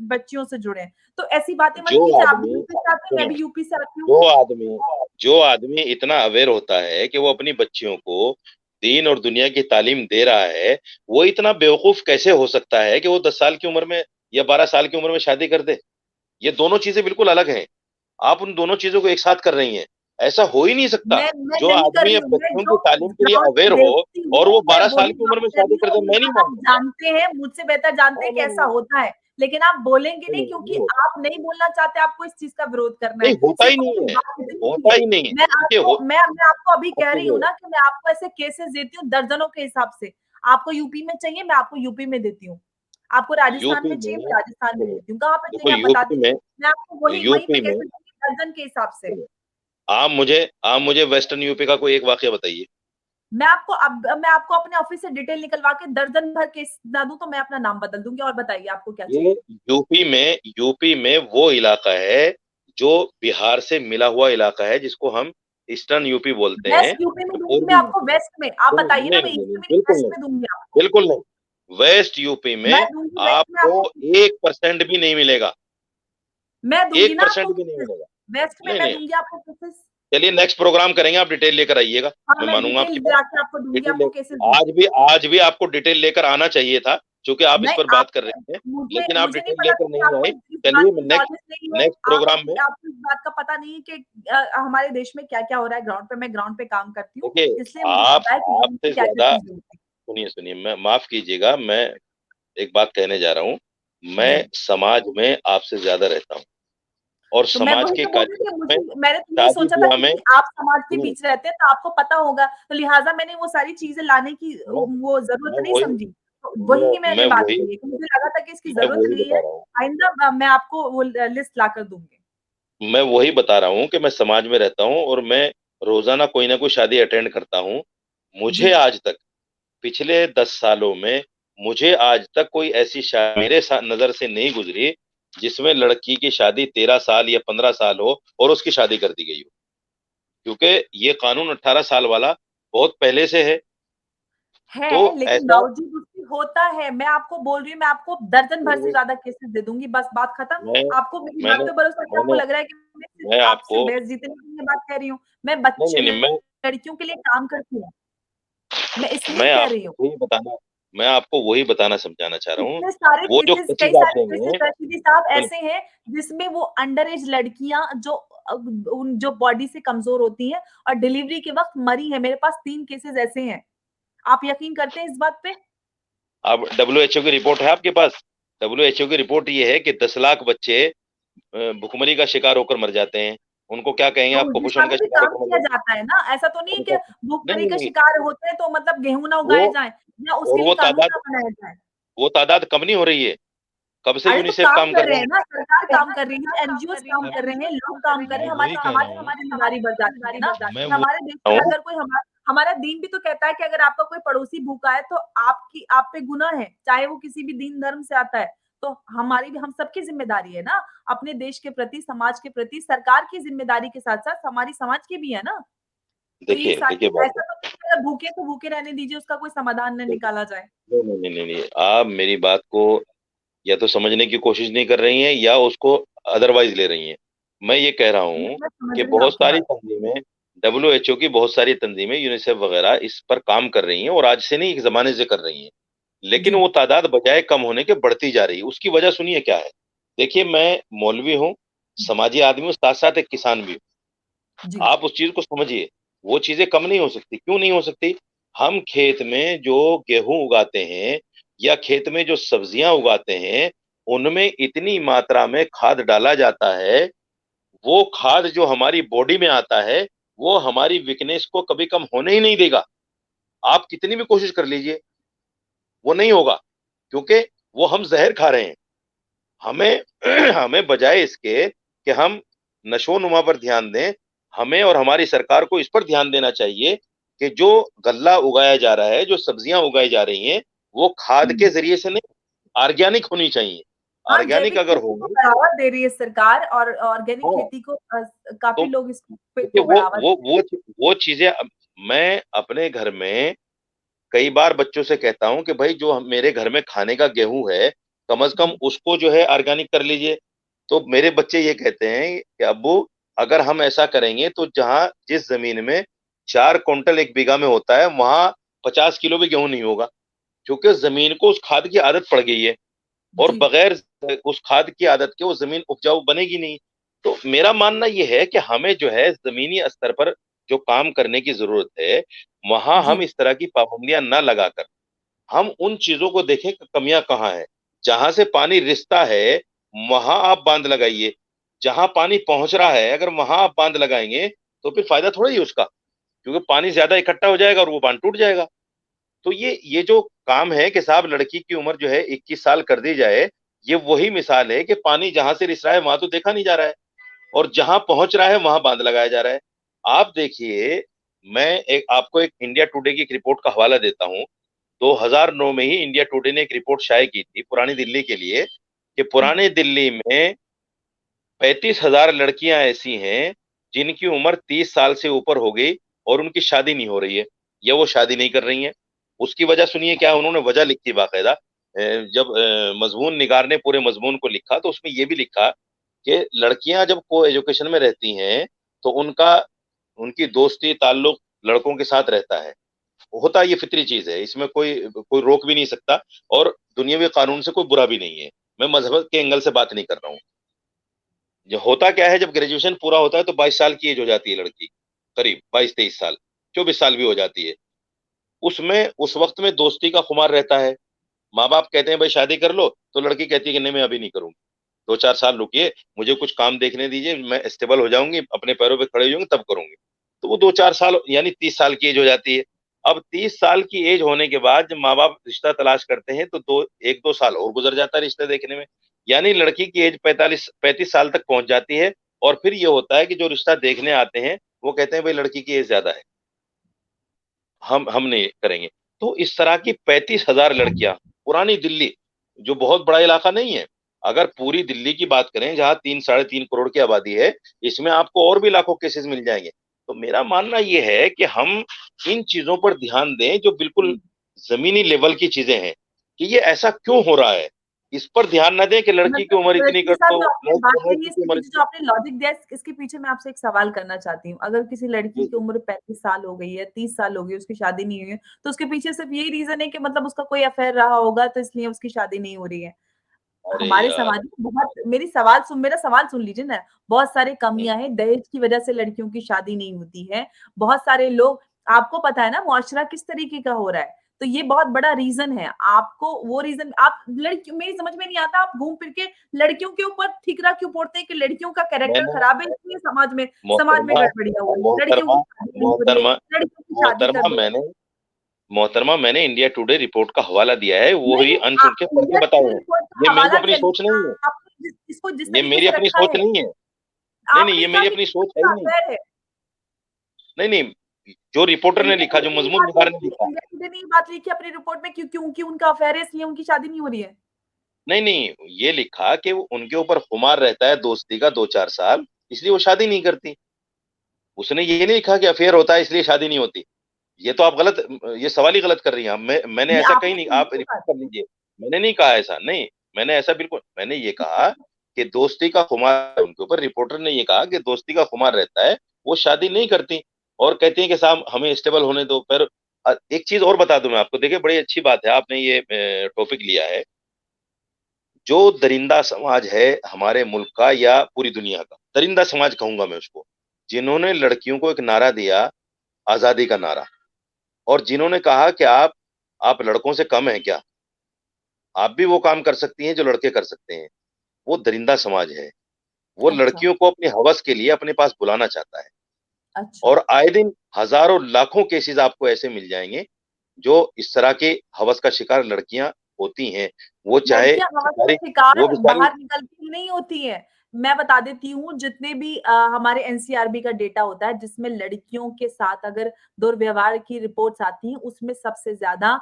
बच्चियों से जुड़े हैं। तो ऐसी बातें मत जो कीजिए, आप भी आदमी यूपी से आते हैं, मैं सुनो, भी यूपी से आती हूँ। जो आदमी जो आदमी इतना अवेयर होता है कि वो अपनी बच्चियों को दीन और दुनिया की तालीम दे रहा है, वो इतना बेवकूफ कैसे हो सकता है कि वो 10 साल की उम्र में या 12 साल की उम्र में शादी कर दे? ये दोनों चीजें बिल्कुल अलग हैं। आप उन दोनों चीजों को एक साथ कर रही हैं। ऐसा हो ही नहीं सकता। मैं जो नहीं कर आदमी रही अब हूँ, मैं बच्चों जो की तालीम के लिए ग्राउंड पे अवेयर हो देखती और हूँ, वो मैं 12 साल वही की बात उम्र में कर शादी रही कर दे, हूँ। मैं नहीं आप मानूंगा। जानते हैं, मुझसे बेहतर जानते हैं नहीं कि नहीं ऐसा नहीं होता है, लेकिन आप बोलेंगे नहीं नहीं नहीं, क्योंकि नहीं होता। आप नहीं बोलना चाहते, आपको इस चीज़ का विरोध करना नहीं है। होता ही सिर्फ़ नहीं अपनी है, बात इतनी सी होता है। ही नहीं है। मैं देखिए आपको हो मैं आपको अभी आप कह रही हूँ देखिए, ना कि मैं आपको ऐसे केसेज़ देती हूँ दर्जनों के हिसाब से। आपको यूपी में चाहिए, मैं आपको यूपी में देती हूँ। आपको राजस्थान यूपी में चाहिए, में मैं राजस्थान में सुनिए, देती हूँ। कहाँ पे देखो चाहिए आप बता दीजिए, मैं आपको वही वहीं पे यूपी में केसेज़ दूँगी दर्जन के हिसाब से। सुनिए, आप मुझे वेस्टर्न यूपी का कोई एक वाकया बताइए। मैं आपको अपने ऑफिस से डिटेल निकलवा के दर्जन भर केस ना दूँ तो मैं अपना नाम बदल दूँगी और बताइए आपको क्या ये चाहिए? यूपी में वो इलाका है जो बिहार से मिला हुआ इलाका है, जिसको हम ईस्टर्न यूपी बोलते हैं। वेस्ट यूपी में दूँगी मैं पूर्वी आपको वेस्ट में, आप बताइए ना नहीं मैं नहीं ईस्ट नहीं, में नहीं बिल्कुल वेस्ट नहीं, में दूँगी आपको। बिल्कुल नहीं। वेस्ट यूपी मैं में दूँगी वेस्ट में आपको आपको, 1% भी नहीं मिलेगा, मैं दूँगी एक ना परसेंट आपको भी नहीं केसेज़, मिलेगा। वेस्ट में नहीं मैं नहीं, दूँगी आपको केसेज़। चलिए नेक्स्ट प्रोग्राम करेंगे, आप डिटेल लेकर आइएगा। हाँ, मैं मैं मानूंगा डिटेल आपकी बात। जाके आपको दूँगी, डिटेल ले आपको केसेज़ दूँगी। आज भी आपको डिटेल लेकर आना चाहिए था, क्योंकि आप इस नहीं पर आप बात कर रहे हैं, मुझे लेकिन आप मुझे नहीं डिटेल पता था लेकर कि नहीं आपको आए। इस बात चलिए की नेक्स्ट नॉलेज नहीं है। नेक्स्ट प्रोग्राम में आपको इस बात का पता नहीं है कि हमारे देश में क्या-क्या हो रहा है ग्राउंड पे, मैं ग्राउंड पे काम करती हूँ, देखिए, इसलिए मुझे आप पता है कि ग्राउंड पे आपसे क्या-क्या ज़्यादा चीज़ें होती हैं। सुनिए, मैं माफ़ कीजिएगा, मैं एक बात कहने जा रहा हूँ। जी। मैं समाज में आपसे ज़्यादा रहता हूँ और तो मैं समाज वही के तो बोल रही हूँ कि कार्यक्रम में मैंने तो यही सोचा था शादी-ब्याह में क्योंकि आप समाज के सुनिए, बीच रहते हैं तो आपको पता होगा, तो लिहाज़ा मैंने वो सारी चीज़ें लाने की मैं वो ज़रूरत मैं नहीं वही समझी। तो वही मैंने मैं बात वही की है कि मुझे लगा था कि इसकी मैं ज़रूरत वही नहीं बता है, रहा हूँ। आइंदा मैं आपको वो लिस्ट लाकर दूँगी। मैं वही बता रहा हूँ कि मैं समाज में रहता हूँ और मैं रोज़ाना कोई ना कोई शादी अटेंड करता हूँ। जी। मुझे आज तक पिछले 10 सालों में मुझे आज तक कोई ऐसी शा मेरे सा नज़र से नहीं गुज़री, जिसमें लड़की की शादी 13 साल या 15 साल हो और उसकी शादी कर दी गई हो। क्योंकि ये कानून 18 साल वाला बहुत पहले से है। तो है, लेकिन ऐसा बावजूद उसके होता है। मैं आपको बोल रही हूँ, मैं आपको दर्जन भर से वो ज़्यादा केसेज़ दे दूँगी, बस बात खत्म। मैं आपको मेरी बात मैंने पे भरोसा नहीं, आपको मैंने लग रहा है कि मैं सिर्फ़ मैं आपसे आपको बहस जीतने के लिए बात कह रही हूँ। मैं नहीं, मैं लड़कियों के लिए काम करती हूँ, मैं इसलिए कह रही हूँ। मैं आपको वही बताना समझाना चाह रहा हूँ। इतने सारे वो जो केसेज़ कई केसेज़ आप सारे केसेज़ देंगे रशीदी साहब सुनिए, ऐसे हैं, जिसमें वो अंडर एज लड़कियाँ जो उन जो बॉडी से कमज़ोर होती हैं और डिलीवरी के वक़्त मरी हैं। मेरे पास 3 केसेज़ ऐसे हैं। आप यकीन करते हैं इस बात पे? अब डब्ल्यूएचओ की रिपोर्ट है आपके पास? डब्ल्यूएचओ की रिपोर्ट ये है कि 10 लाख बच्चे भुखमरी का शिकार होकर मर जाते हैं। उनको क्या कहेंगे, तो आप उस दिशा कुपोषण का में भी शिकार काम होकर मर किया जाते जाता है ना, ऐसा तो नहीं है हैं। कि उनका नहीं, भूखमरी नहीं, का नहीं, शिकार होते हैं तो मतलब गेहूँ ना वो उगाए जाएँ या और उसके लिए कानून ना बनाया जाए। वो तादाद कम नहीं हो रही है। कब से अरे तो यूनिसेफ काम काम कर कर रहे रहा हैं है। ना, सरकार काम कर रही सरकार है, काम कर एनजीओज़ रही काम है, कर रहे हैं, एनजीओज़ लोग काम कर काम रहे कर रहे हैं, हैं, मैं हमारी वही कह रहा समाज में हूँ हमारी ज़िम्मेदारी बढ़ जाती है ना। मैं वो हमारे देश में हूँ, अगर कोई हमारा दीन भी तो कहता है कि अगर आपका कोई पड़ोसी भूखा है तो आप पे गुनाह है, चाहे वो किसी भी दीन धर्म से आता है। तो हमारी भी हम सबकी ज़िम्मेदारी है ना, अपने देश के प्रति, समाज के प्रति, सरकार की ज़िम्मेदारी के साथ-साथ हमारी समाज की भी है ना। तो ये देखिए सारी देखिए बात है। ऐसा तो नहीं है अगर भूखे तो भूखे रहने दीजिए, उसका कोई समाधान ना देखिए, निकाला जाए। नहीं, नहीं, नहीं, नहीं, नहीं, आप मेरी बात को या तो समझने की कोशिश नहीं कर रही हैं या उसको अदरवाइज ले रही हैं। मैं ये कह रहा हूँ मैं समझ कि रही हूँ आपकी बात। डब्ल्यूएचओ की बहुत सारी तंजीमें, यूनिसेफ वगैरह इस पर काम कर रही हैं और आज से नहीं, एक ज़माने से कर रही हैं। लेकिन जी, वो तादाद बजाय कम होने के बढ़ती जा रही है। उसकी वजह सुनिए क्या है? देखिए, मैं मौलवी हूँ, समाजी आदमी हूँ, साथ-साथ एक किसान भी हूँ। जी, आप उस चीज़ को समझिए, वो चीज़ें कम नहीं हो सकती। क्यों नहीं हो सकती? हम खेत में जो गेहूँ उगाते हैं या खेत में जो सब्जियाँ उगाते हैं, उनमें इतनी मात्रा में खाद डाला जाता है, वो खाद जो हमारी बॉडी में आता है, वो हमारी वीकनेस को कभी कम होने ही नहीं देगा। आप कितनी भी कोशिश कर लीजिए, वो नहीं होगा, क्योंकि वो हम ज़हर खा रहे हैं। हमें हमें बजाय इसके कि हम नशो-नुमा पर ध्यान दें, हमें और हमारी सरकार को इस पर ध्यान देना चाहिए कि जो गल्ला उगाया जा रहा है, जो सब्जियाँ उगाई जा रही हैं, वो खाद के हुँ। ज़रिए से नहीं, ऑर्गेनिक होनी चाहिए। हाँ, ऑर्गेनिक जैविक अगर खेती को होंगी बढ़ावा दे रही है सरकार और ऑर्गेनिक हाँ, खेती को तो काफ़ी लोग इस पे देखिए को बढ़ावा वो चीज़ें मैं अपने घर में कई बार बच्चों से कहता हूँ कि भाई जो मेरे घर में खाने का गेहूँ है, कम से कम जी, उसको जो है ऑर्गेनिक कर लीजिए। तो मेरे बच्चे ये कहते हैं कि अब्बू, अगर हम ऐसा करेंगे तो जहाँ जिस ज़मीन में 4 क्विंटल 1 बीघा में होता है, वहाँ 50 किलो भी गेहूँ नहीं होगा। क्योंकि ज़मीन को उस खाद की आदत पड़ गई है और जी। बगैर उस खाद की आदत के वो ज़मीन उपजाऊ बनेगी नहीं। तो मेरा मानना ये है कि हमें जो है जमीनी स्तर पर जो काम करने की जरूरत है, वहां हम जी। इस तरह की पाबंदियां न लगाकर हम उन चीजों को देखें कि कमियां कहाँ है। जहां से पानी रिसता है वहां आप बांध लगाइए। जहां पानी पहुंच रहा है अगर वहां आप बांध लगाएंगे तो फिर फायदा थोड़ा ही है उसका, क्योंकि पानी ज्यादा इकट्ठा हो जाएगा और वो बांध टूट जाएगा। तो ये जो काम है कि साहब लड़की की उम्र जो है 21 साल कर दी जाए, ये वही मिसाल है कि पानी जहां से रिस रहा है वहां तो देखा नहीं जा रहा है, और जहां पहुंच रहा है वहां बांध लगाया जा रहा है। आप देखिए, मैं आपको एक इंडिया टुडे की एक रिपोर्ट का हवाला देता हूं। 2009 में ही इंडिया टुडे ने एक रिपोर्ट शाये की थी पुरानी दिल्ली के लिए, कि पुरानी दिल्ली में 35,000 लड़कियां ऐसी हैं जिनकी उम्र 30 साल से ऊपर हो गई और उनकी शादी नहीं हो रही है, या वो शादी नहीं कर रही हैं। उसकी वजह सुनिए क्या उन्होंने वजह लिखी बाकायदा। जब मजमून निगार ने पूरे मजमून को लिखा तो उसमें ये भी लिखा कि लड़कियां जब को एजुकेशन में रहती हैं तो उनकी दोस्ती ताल्लुक लड़कों के साथ रहता है। होता ये फितरी चीज है, इसमें कोई कोई रोक भी नहीं सकता, और दुनियावी कानून से कोई बुरा भी नहीं है। मैं मजहब के एंगल से बात नहीं कर रहा हूँ। जो होता क्या है, जब ग्रेजुएशन पूरा होता है तो 22 साल की एज हो जाती है लड़की, करीब 22-23 साल, 24 साल भी हो जाती है। उसमें उस वक्त में दोस्ती का खुमार रहता है। माँ बाप कहते हैं भाई शादी कर लो, तो लड़की कहती है कि नहीं मैं अभी नहीं करूंगी, 2-4 साल रुकिए, मुझे कुछ काम देखने दीजिए, मैं स्टेबल हो जाऊंगी, अपने पैरों पे खड़े हो जाऊंगी तब करूंगी। तो वो 2-4 साल यानी 30 साल की एज हो जाती है। अब 30 साल की एज होने के बाद जब माँ बाप रिश्ता तलाश करते हैं तो 1-2 साल और गुजर जाता है रिश्ते देखने में। यानी लड़की की एज 35 साल तक पहुंच जाती है, और फिर ये होता है कि जो रिश्ता देखने आते हैं वो कहते हैं भाई लड़की की एज ज्यादा है, हम नहीं करेंगे। तो इस तरह की 35,000 लड़कियां, पुरानी दिल्ली जो बहुत बड़ा इलाका नहीं है, अगर पूरी दिल्ली की बात करें जहां 3-3.5 करोड़ की आबादी है, इसमें आपको और भी लाखों केसेस मिल जाएंगे। तो मेरा मानना यह है कि हम इन चीजों पर ध्यान दें जो बिल्कुल जमीनी लेवल की चीजें हैं, कि ये ऐसा क्यों हो रहा है, इस पर ध्यान न दें कि लड़की की उम्र मतलब इतनी इसके कर साथ दो, जो आपने बात लड़की कही, की इसके उम्र पीछे जो इतनी। आपने लॉजिक दिया, इसके पीछे मैं आपसे एक सवाल करना चाहती हूँ। अगर किसी लड़की जी की जी। उम्र 35 साल हो गई है, 30 साल हो गई, उसकी शादी नहीं हुई है, तो उसके पीछे सिर्फ यही रीजन है कि मतलब उसका कोई अफेयर रहा होगा तो इसलिए उसकी शादी नहीं हो रही है। अरे हमारे यार। समाज में बहुत, मेरा सवाल सुन लीजिए ना, बहुत सारे कमियां हैं, दहेज की वजह से लड़कियों की शादी नहीं होती है। बहुत सारे लोग, आपको पता है ना मुआशरा किस तरीके का हो रहा है, तो ये बहुत बड़ा रीजन है। आपको वो रीजन, आप लड़की, मेरी समझ में नहीं आता, आप घूम फिर के लड़कियों के ऊपर ठिकरा क्यों पोड़ते हैं कि लड़कियों का कैरेक्टर मैंने खराब है इसलिए समाज में मोहतरमा गड़बड़ियां हो रही है, लड़कियों मोहतरमा की शादी नहीं हो रही है, मोहतरमा लड़कियों की शादी कर मोहतरमा दो। मैंने मोहतरमा मैंने इंडिया टुडे रिपोर्ट का हवाला दिया है, वो नहीं ही नहीं, अनसुन के पढ़ के इंडिया बताए टुडे हैं। रिपोर्ट का ये मेरी हवाला अपनी दिया, सोच लेकिन नहीं है। आपने जिसको जिस ये तरीके मेरी से अपनी रखा सोच है, नहीं है। नहीं नहीं, आपने ये कहा मेरी कि अपनी सोच है का ही नहीं। अफेयर है। नहीं नहीं, जो रिपोर्टर ने इंडिया लिखा, टुडे जो ने ये मजमून बात निगार ने लिखी, लिखा। इंडिया टुडे ने ये बात लिखी अपनी रिपोर्ट में, क्योंकि उनका अफेयर है इसलिए उनकी शादी नहीं हो रही है। नहीं नहीं, ये लिखा कि उनके ऊपर खुमार रहता है दोस्ती का 2-4 साल, इसलिए वो शादी नहीं करती। उसने ये नहीं लिखा कि अफेयर होता है इसलिए शादी नहीं होती। ये तो आप गलत, ये सवाल ही गलत कर रही हैं। मैंने ये ऐसा कहीं आपने नहीं, सुनी आप ये बात? रिपोर्ट कर लीजिए। मैंने नहीं कहा ऐसा, नहीं। मैंने ऐसा बिल्कुल, मैंने ये कहा कि दोस्ती का खुमार है उनके ऊपर। रिपोर्टर ने ये कहा कि दोस्ती का खुमार रहता है, वो शादी नहीं करती, और कहती हैं कि साहब हमें स्टेबल होने दो। फिर एक चीज और बता दूं मैं आपको, देखिए बड़ी अच्छी बात है आपने ये टॉपिक लिया है। जो दरिंदा समाज है हमारे मुल्क का या पूरी दुनिया का, दरिंदा समाज कहूंगा मैं उसको, जिन्होंने लड़कियों को एक नारा दिया, आजादी का नारा, और जिन्होंने कहा कि आप लड़कों से कम हैं क्या, आप भी वो काम कर सकती हैं जो लड़के कर सकते हैं, वो दरिंदा समाज है। वो अच्छा। लड़कियों को अपनी हवस के लिए अपने पास बुलाना चाहता है। अच्छा। और आए दिन हजारों लाखों केसेस आपको ऐसे मिल जाएंगे जो इस तरह के हवस का शिकार लड़कियां होती हैं। वो चाहे लड़कियां हवस का बेचारी, शिकार वो बेचारी। बाहर निकलती ही नहीं होती है। मैं बता देती हूँ, जितने भी हमारे एनसीआरबी का डेटा होता है जिसमें लड़कियों के साथ अगर दुर्व्यवहार की रिपोर्ट्स आती हैं, उसमें सबसे ज्यादा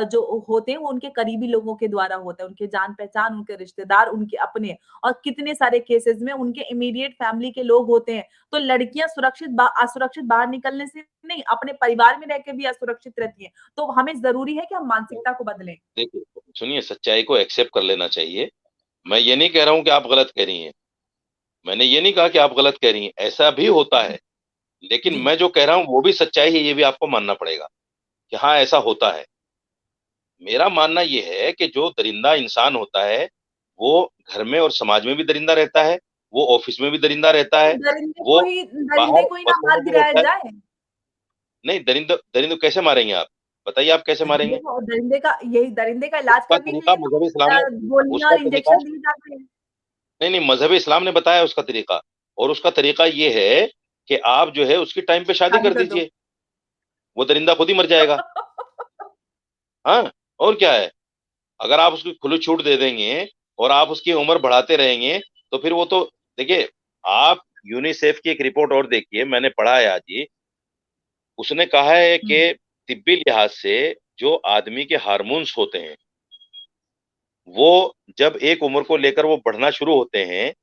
जो होते हैं वो उनके करीबी लोगों के द्वारा होता है, उनके जान पहचान, उनके रिश्तेदार, उनके अपने। और कितने सारे केसेस में उनके इमीडिएट फैमिली के लोग होते हैं। तो लड़कियां असुरक्षित बाहर निकलने से नहीं, अपने परिवार में रह के भी असुरक्षित रहती हैं। तो हमें जरूरी है कि हम मानसिकता को बदलें। देखिए, सुनिए, सच्चाई को एक्सेप्ट कर लेना चाहिए। मैं ये नहीं कह रहा हूं कि आप गलत कह रही हैं, मैंने ये नहीं कहा कि आप गलत कह रही हैं, ऐसा भी होता है। लेकिन जी। मैं जो कह रहा हूं वो भी सच्चाई है, ये भी आपको मानना पड़ेगा कि हाँ ऐसा होता है। मेरा मानना ये है कि जो दरिंदा इंसान होता है वो घर में और समाज में भी दरिंदा रहता है, वो ऑफिस में भी दरिंदा रहता है, वो दरिंदे बाहर को ही ना बसों मार में भी गिराया रहता है। जाए। नहीं, दरिंदो कैसे मारेंगे आप? बताइए, आप कैसे मारेंगे? दरिंदे का इलाज उसका करने के तरीका लिए मजहब इस्लाम ने, गोलियां उसका और तरीका, इंजेक्शन दिए जाते हैं। नहीं नहीं, मजहब इस्लाम ने बताया उसका तरीका। और उसका तरीका ये है कि आप जो है उसकी टाइम पे शादी शादी कर कर दो। दीजिए, वो दरिंदा खुद ही मर जाएगा। हाँ, और क्या है? अगर आप उसकी खुली छूट दे देंगे और आप उसकी उम्र बढ़ाते रहेंगे, तो फिर वो तो, देखिए, आप यूनिसेफ की एक रिपोर्ट और देखिए, मैंने पढ़ा है आज ही। उसने कहा है हम्म, कि तिब्बी लिहाज से जो आदमी के हार्मोन्स होते हैं, वो जब एक उम्र को लेकर वो बढ़ना शुरू होते हैं,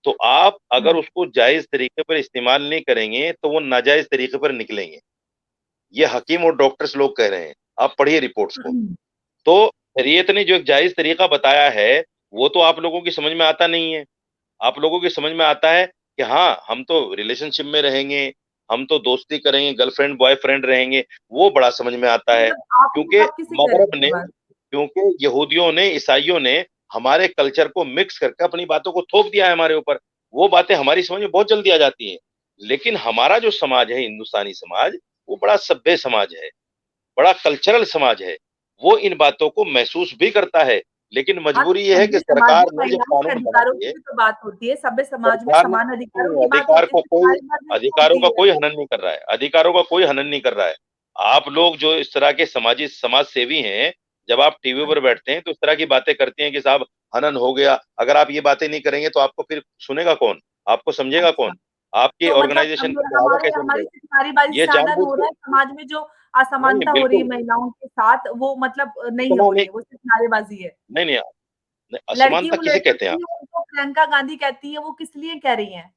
तो आप अगर हम्म, उसको जायज तरीके पर इस्तेमाल नहीं करेंगे तो वो नाजायज तरीके पर निकलेंगे। ये हकीम और डॉक्टर्स लोग कह रहे हैं, आप पढ़िए रिपोर्ट्स को। हम्म। तो शरीयत ने जो एक जायज तरीका बताया है, वो तो आप लोगों की समझ में आता नहीं है। आप लोगों की समझ में आता है कि हाँ, हम तो रिलेशनशिप में रहेंगे, हम तो दोस्ती करेंगे, गर्लफ्रेंड बॉयफ्रेंड रहेंगे, वो बड़ा समझ में आता है। मतलब क्योंकि आप किसे कह रहे मगरब हैं ये ने, बात? क्योंकि यहूदियों ने, ईसाइयों ने हमारे कल्चर को मिक्स करके अपनी बातों को थोप दिया है हमारे ऊपर। वो बातें हमारी समझ में बहुत जल्दी आ जाती हैं। लेकिन हमारा जो समाज है, हिंदुस्तानी समाज, वो बड़ा सभ्य समाज है, बड़ा कल्चरल समाज है। वो इन बातों को महसूस भी करता है, लेकिन हाँ, तो मजबूरी ये है कि सभ्य समाज सरकार में ने जब महिलाओं के कानून बना अधिकारों की दिए, भी तो बात होती है। सभ्य समाज में सरकार ने, समान अधिकारों नहीं, की बात अधिकार होती है, को सिर्फ कोई, नारी मर्द में नहीं अधिकारों होती का है। कोई हनन नहीं कर रहा है, अधिकारों का कोई हनन नहीं कर रहा है। आप लोग जो इस तरह के समाज सेवी हैं, जब आप टीवी पर अच्छा, बैठते हैं तो इस तरह की बातें करती हैं कि साहब हनन हो गया। अगर आप ये बातें नहीं करेंगे तो आपको फिर सुनेगा कौन? आपको समझेगा अच्छा। कौन? आपकी तो मतलब ऑर्गेनाइजेशन को बढ़ावा हमारे कैसे हमारी मिलेगा? सिर्फ नारीवादी ये से हनन जानबूझ हो के, रहा है, समाज में जो नहीं असमानता हो रही है बिल्कुल, महिलाओं के साथ, वो मतलब नहीं इतना हो रही नहीं, है, वो सिर्फ नारेबाजी है। नहीं नहीं, नहीं, लड़की असमानता वो किसे लड़की कहते के हैं? लिए उनको प्रियंका गांधी कहती है, वो किस लिए कह रही हैं?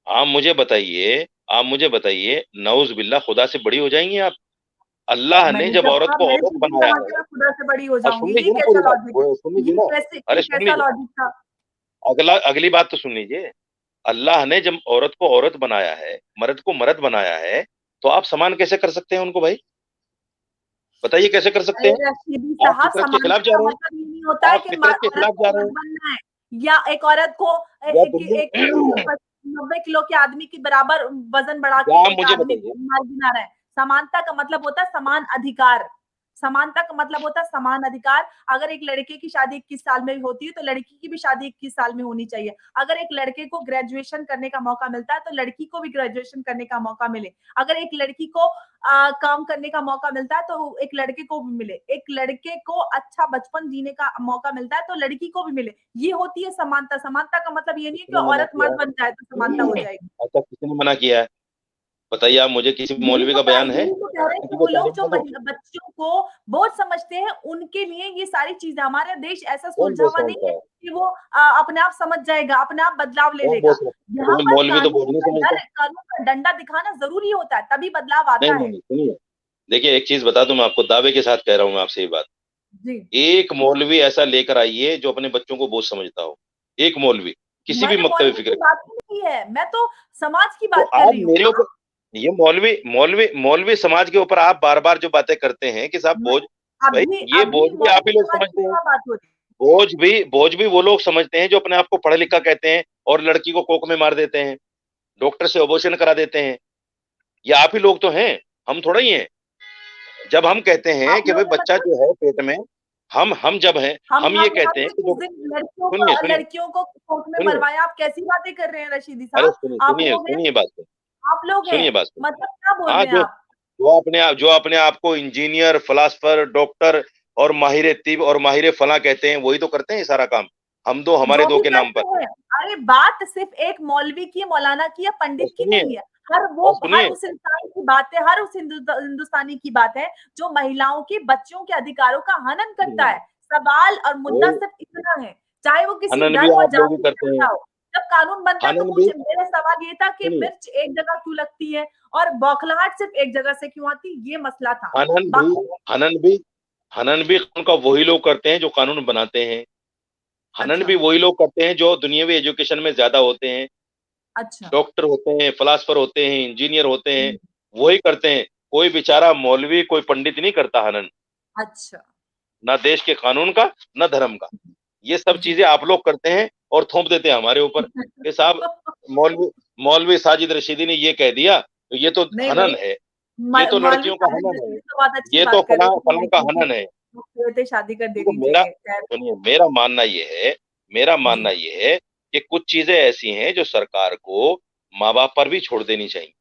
आप मुझे बताइए, आप मुझे बताइए, नऊज बिल्ला, खुदा से बड़ी हो जाएंगी आप? अल्लाह ने जब औरत को मैंने औरत किस दिन बनाया कहा कि है, मैं खुदा से बड़ी हो अब जाऊंगी? सुन ये लीजिए ना कैसा पूरी बात, लॉजिक? वो सुन लीजिए ना। ये अरे सुन कैसा लीजिए, लॉजिक था? अगली बात तो सुन लीजिए। अल्लाह ने जब औरत को औरत बनाया है, मर्द को मर्द बनाया है, तो आप समान कैसे कर सकते हैं उनको भाई? बताइए कैसे कर सकते अरे हैं? रशीदी आप साहब, फितरत के खिलाफ समानता जा का रहे हैं, मतलब ये नहीं होता है आप कि फितरत के औरत खिलाफ को जा रहे मर्द हैं। बनना है, या एक औरत को या एक दुनिया, एक 90 किलो के आदमी के बराबर वजन बढ़ा या के आप एक मुझे आदमी बताइए, को मर्द बना रहा है। समानता का मतलब होता है समान अधिकार। समानता का मतलब होता है समान अधिकार। अगर एक लड़के की शादी 21 साल में होती है, तो लड़की की भी शादी 21 साल में होनी चाहिए। अगर एक लड़के को ग्रेजुएशन करने का मौका मिलता है, तो लड़की को भी ग्रेजुएशन करने का मौका मिले। अगर एक लड़की को काम करने का मौका मिलता है, तो एक लड़के को भी मिले। एक लड़के को अच्छा बचपन जीने का मौका मिलता है, तो लड़की को भी मिले। ये होती है समानता। समानता का मतलब ये नहीं है कि किसने मना औरत किया मर्द बन जाए तो समानता हो है? जाएगी। अच्छा, किसी ने मना किया है? बताइए, आप मुझे किसी मौलवी का बयान है? यही तो कह रहे हैं कि किसी को वो लोग तारीफ जो दे दो। बच्चों को बोझ समझते हैं, उनके लिए ये सारी चीजें। हमारा देश ऐसा कौन सुलझा बोझ हुआ नहीं समझता है है? कि वो अपने आप समझ जाएगा, अपने आप बदलाव ले कौन बोझ लेगा। समझता है? यहाँ कोई पर मौलवी तो बोझ नहीं समझता। कानून का डंडा दिखाना जरूरी होता है, तभी बदलाव नहीं आता नहीं है। नहीं, सुनिए, देखिए एक चीज बता दूं, मैं आपको दावे के साथ कह रहा हूं, मैं आपसे ये बात, जी। एक मौलवी ऐसा लेकर आइए जो अपने बच्चों को बोझ समझता हो। एक मौलवी, किसी भी मैंने मकतब मौलवी फिक्र की का। बात नहीं की है, मैं तो समाज की तो बात कर आप रही हूँ। मेरे ऊपर, ये मौलवी मौलवी मौलवी समाज के ऊपर आप बार बार जो बातें करते हैं कि साहब मैं बोझ, भाई ये बोझ अभी भी आप ही मौलवी लोग समाज की समझते हैं। कहाँ बात हो रही बोझ भी वो लोग समझते हैं जो अपने आप को पढ़ा लिखा कहते हैं और लड़की को कोख में मार देते हैं, डॉक्टर से अबॉर्शन करा देते हैं। ये आप ही लोग तो हैं, हम थोड़ा ही हैं। जब हम कहते है? हैं आप कि भाई लोग हैं बच्चा मतलब? जो है पेट में, हम जब हैं, हम ये कहते हैं हमने कि किस जो, दिन सुनिए सुनिए, लड़कियों को कोर्ट में सुनिए, मरवाया? आप कैसी बातें कर रहे हैं रशीदी अरे साहब? सुनिए आप सुनिए लोग हैं? सुनिए बात सुनिए, आप लोग हैं? सुनिए बात सुनिए। मतलब क्या बोल हाँ, रहे हैं जो आप? जो अपने आप को इंजीनियर, फिलासफर, डॉक्टर और माहिर तिब और माहिर फला कहते हैं, वही तो करते हैं ये सारा काम, हम दो हमारे जो दो भी के नाम करते पर। हैं। अरे बात सिर्फ एक मौलवी की, मौलाना की या और पंडित की सुनिए, नहीं है। हर वो और हर सुनिए, उस इंसान की बात है, हर उस हिंदुस्तानी की बात है जो महिलाओं के, बच्चों के अधिकारों का हनन करता है। सवाल और मुद्दा वही सिर्फ इतना है, चाहे वो किसी हनन भी धर्म और आप लोग ही जाति से करते हैं, आता हो। जब कानून बनता है तो हनन भी, मुझे मेरा सवाल ये था कि सुनिए, मिर्च एक जगह क्यों लगती है और बौखलाहट सिर्फ एक जगह से क्यों आती है, ये मसला था। हनन भी, बाकी हनन भी, हनन भी कानून का वही लोग करते हैं जो कानून बनाते हैं। हनन अच्छा, भी वही लोग करते हैं जो दुनियावी एजुकेशन में ज्यादा होते हैं, अच्छा। डॉक्टर होते हैं, फिलासफर होते हैं, इंजीनियर होते हैं, हुँ, वही करते हैं। कोई बेचारा मौलवी, कोई पंडित नहीं करता हनन, अच्छा। ना देश के कानून का, ना धर्म का। ये सब जी। चीजें आप लोग करते हैं, और थोप देते हैं हमारे ऊपर कि साहब मौलवी मौलवी साजिद रशीदी ने ये कह दिया, तो ये तो नहीं भाई, हनन है, ये तो मौलवी लड़कियों का साजिद हनन है, रशीदी तो बहुत अच्छी ये तो बात कर रहे फलां थे कि फलां का लड़कियों हनन है। की औरतें शादी कर देखो देनी मेरा चाहिए। खैर, सुनिए, मेरा मानना जी, ये है कि कुछ चीजें ऐसी हैं जो सरकार को माँ बाप पर भी छोड़ देनी चाहिए।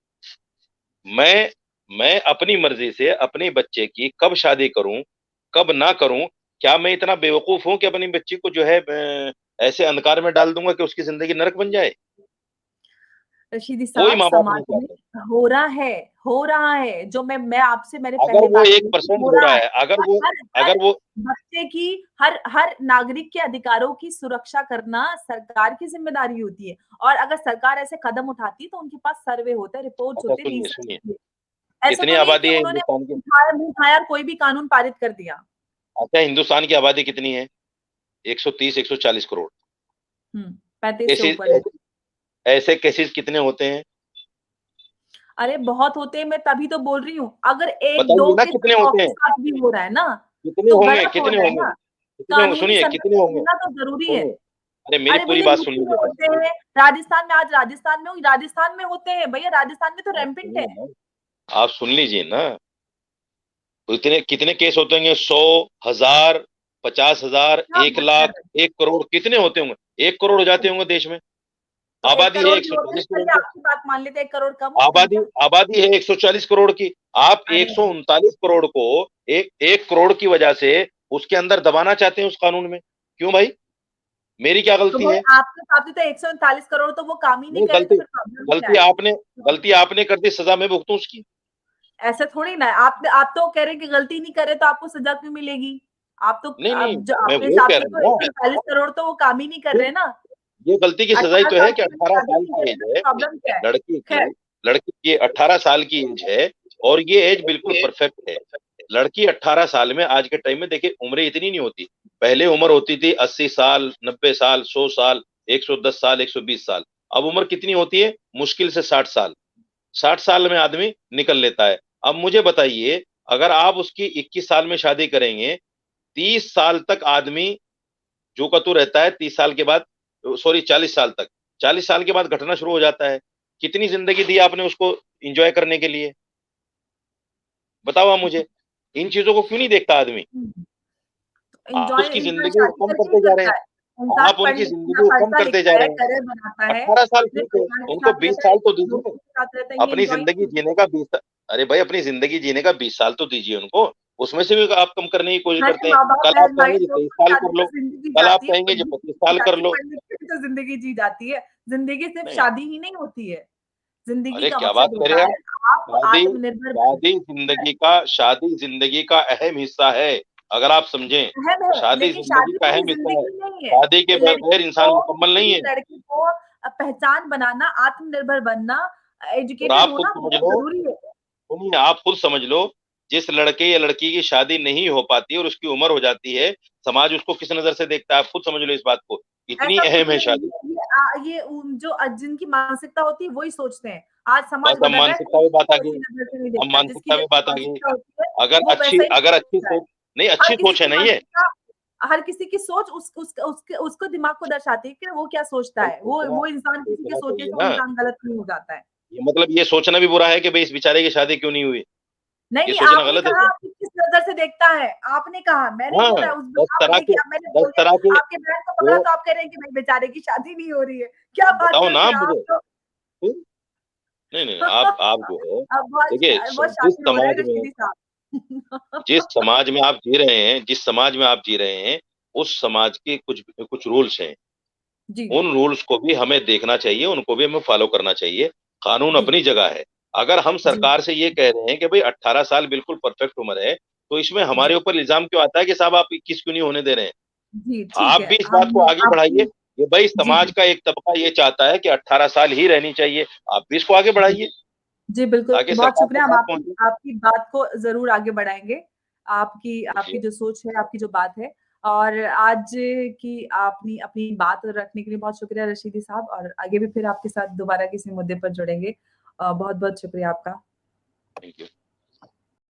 मैं मैं अपनी मर्जी से अपने बच्चे की कब शादी करूं, कब ना करूं, क्या मैं इतना बेवकूफ हूं कि अपनी बच्ची को जो है ऐसे अंधकार में डाल दूंगा कि उसकी जिंदगी नरक बन जाए? रशीदी कोई साहब माँ बाप नहीं समाज में चाहते। हो रहा है जो मैं आपसे मैंने अगर पहले वो बात एक की थी, परसेंट हो हो रहा रहा है। है, अगर हर वो हर हर अगर वो बच्चे की, हर हर नागरिक के अधिकारों की सुरक्षा करना सरकार की ज़िम्मेदारी होती है, और अगर सरकार ऐसे कदम उठाती है तो उनके पास सर्वे होता है, रिपोर्ट्स अच्छा होती है, सुनिए रिसर्च सुनिए, होती है। ऐसा कितनी तो नहीं है कि आबादी है उन्होंने हिंदुस्तान की? मुँह उठाया और कोई भी कानून पारित कर दिया। अच्छा, हिंदुस्तान की आबादी कितनी है? 130 140 करोड़। 35 से केसेस ऊपर है। ऐसे केसेस कितने होते हैं? अरे बहुत होते हैं, मैं तभी तो बोल रही हूँ। अगर बताइए 1-2 ना के कितने साथ 100 होते के हैं? साथ भी हो रहा है ना, कितने तो होंगे, गलत हो कितने रहा है होंगे, ना। कितने होंगे? कानूनी सुनिए कितने संरक्षण होंगे, मिलना तो ज़रूरी है। सुनिए। अरे मेरी अरे पूरी बोले बात सुन यूपी में लीजिए पहले। होते हैं, राजस्थान में, आज राजस्थान में हूँ, राजस्थान में होते हैं। भैया राजस्थान में तो आप रैम्पेंट सुनिए है। ना, आप सुन लीजिए ना। तो इतने कितने केस होते होंगे? 100, 1000, 50,000, क्या एक बात कर लाख, रहे हैं? 1 करोड़, कितने होते होंगे? 1 करोड़ हो जाते होंगे देश में। तो 1 आबादी है करोड़ भी होते हैं, 140 करोड़ चलिए की। आपकी बात मान लेते हैं, 1 करोड़ कम होते हैं आबादी क्या? आबादी है 140 करोड़ की। आप अरे! 139 करोड़ को एक करोड़ की वजह से उसके अंदर दबाना चाहते हैं उस कानून में। क्यों भाई? मेरी क्या तो गलती भाई है? आपके हिसाब से तो 139 करोड़ तो वो काम ही नहीं नहीं, कर रहे, तो फिर प्रॉब्लम क्या गलती है? आपने गलती आपने कर दी, सजा मैं भुगतूं उसकी? ऐसा थोड़ी ना है। आप तो कह रहे हैं कि गलती नहीं कर रहे तो आपको सज़ा क्यों मिलेगी? आप तो नहीं नहीं, अब जो मैं अपने वो हिसाब कह से रहा तो हूँ ना। 139 करोड़ तो वो काम ही नहीं कर रहे फिर ना। ये गलती की सजा ही 18 तो है साल कि की उम्र 18 शादी साल नहीं की करें एज ना, तो है प्रॉब्लम क्या है? लड़की की। खैर, लड़की की 18 साल की एज है, और ये एज बिल्कुल परफेक्ट है। लड़की 18 साल में, आज के टाइम में देखिए उम्रें इतनी नहीं होती। पहले उम्र होती थी 80 साल, 90 साल, 100 साल, 110 साल, 120 साल। अब उम्र कितनी होती है? मुश्किल से 60 साल। 60 साल में आदमी निकल लेता है। अब मुझे बताइए, अगर आप उसकी 21 साल में शादी करेंगे, 30 साल तक आदमी जो का तू रहता है, 30 साल के बाद, सॉरी 40 साल तक, 40 साल के बाद घटना शुरू हो जाता है। कितनी जिंदगी दी आपने उसको एंजॉय करने के लिए? बताओ आप मुझे। इन चीजों को क्यों नहीं देखता आदमी? हुँ, आप एन्जॉय उसकी इंसान जिंदगी को शादी कम करके ही करते जा रहे करता हैं। है। इंसान आप पढ़ उनकी लिख जिंदगी अपना को कम करते जा पढ़ता-लिखता है, रहे हैं। करियर बनाता है, 18 साल अपने ठीक है, परिवार के उनको साथ 20 रहता है, साल तो दीजिए। दोस्तों के साथ रहता है, ये अपनी एन्जॉय जिंदगी नहीं है। जीने का 20 साल, अरे भाई अपनी जिंदगी जीने का 20 साल तो दीजिए उनको। उसमें से भी आप कम करने की कोशिश अरे करते हैं। माँ-बाप, कल आप बहन-भाई, कहेंगे जी दोस्त 23 की साल शादी कर तो लो, ज़िंदगी कल आप जाती है, कहेंगे जी पढ़ने की 25 ज़िंदगी साल कर जाती है, लो। पढ़-लिख के भी तो ज़िंदगी जी जाती है। ज़िंदगी सिर्फ़ नहीं, शादी ही नहीं होती है, ज़िंदगी अरे का क्या बात मकसद कर रहे होता हैं है, आप? आप शादी आत्मनिर्भर शादी बनें। जिंदगी का शादी जिंदगी का अहम हिस्सा है। अगर आप समझें, अहम है, शादी लेकिन जिंदगी शादी का पूरी अहम हिस्सा है। ज़िंदगी नहीं है। शादी के लड़की बगैर इंसान को मुकम्मल नहीं है। लड़की को पहचान बनाना, आत्मनिर्भर बनना, और एजुकेटेड आप खुद होना समझ बहुत लो, ज़रूरी है। सुनिए आप खुद समझ लो, जिस लड़के या लड़की की शादी नहीं हो पाती और उसकी उम्र हो जाती है, समाज उसको किस नजर से देखता है? आप खुद समझ लो इस बात को। इतनी ऐसा अहम है ये शादी। ये जो जिनकी मानसिकता होती है वही सोचते हैं। आज बस समाज अब बदल रहा है, मानसिकता कोई में किसी बात आ को गई। वैसी नज़र से नहीं अब देखता। जिसकी मानसिकता में जैसी बात आ गई। मानसिकता होती है, वो वैसा ही अगर अच्छी सोचता है। सोच, नहीं हर अच्छी किसी सोच है की ना ये। मानसिकता, हर किसी की सोच उसको दिमाग को दर्शाती है कि वो क्या सोचता भाई है। वो इंसान किसी के सोचना सोचने चाहिए से वो ना। इंसान गलत नहीं हो जाता है। ये मतलब ये सोचना भी बुरा है कि भाई इस बेचारे की शादी क्यों नहीं हुई? नहीं, ये नहीं, सोचना आपने गलत है कहा क्या? आपकी किस नज़र से देखता है, आपने कहा, मैंने हाँ, बोला। उस 10 आप तरह देखिए, के अब मैंने 10 बोल दिया, तरह के आपके बहन को पकड़ा तो आप कह रहे हैं कि भाई बेचारे की शादी नहीं हो रही है। क्या बात बताओ कर ना रहे हैं आप मुझे। तो? फिर नहीं नहीं, आप जो है, अब बहुत देखिए बहुत जिस शातिर हो रहे समाज हैं में रशीदी साहब। जिस समाज में आप जी रहे हैं, जिस समाज में आप जी रहे हैं, उस समाज के कुछ कुछ रूल्स हैं। जी, उन रूल्स को भी हमें देखना चाहिए, उनको भी हमें फॉलो करना चाहिए। कानून जी, अपनी जगह है। अगर हम जी, सरकार से ये कह रहे हैं कि भाई 18 साल बिल्कुल परफेक्ट उम्र है, तो इसमें जी, हमारे ऊपर इल्जाम क्यों आता है कि साहब आप 21 क्यों नहीं होने दे रहे हैं? जी, ठीक आप है। भी इस बात हम को आगे बढ़ाइए आपकी कि भाई जी, समाज जी, का एक तबका ये चाहता है कि 18 साल ही रहनी चाहिए। आप भी इसको आगे जी। बढ़ाइए जी, बिल्कुल, ताकि बहुत सरकार शुक्रिया। तक हम बात आपकी पहुंचे। आपकी बात को ज़रूर आगे बढ़ाएँगे। आपकी आपकी जी, जो सोच है, आपकी जो बात है, और आज की आपने अपनी बात रखने के लिए बहुत शुक्रिया रशीदी साहब, और आगे भी फिर आपके साथ दोबारा किसी मुद्दे पर जुड़ेंगे। बहुत-बहुत शुक्रिया आपका। Thank you.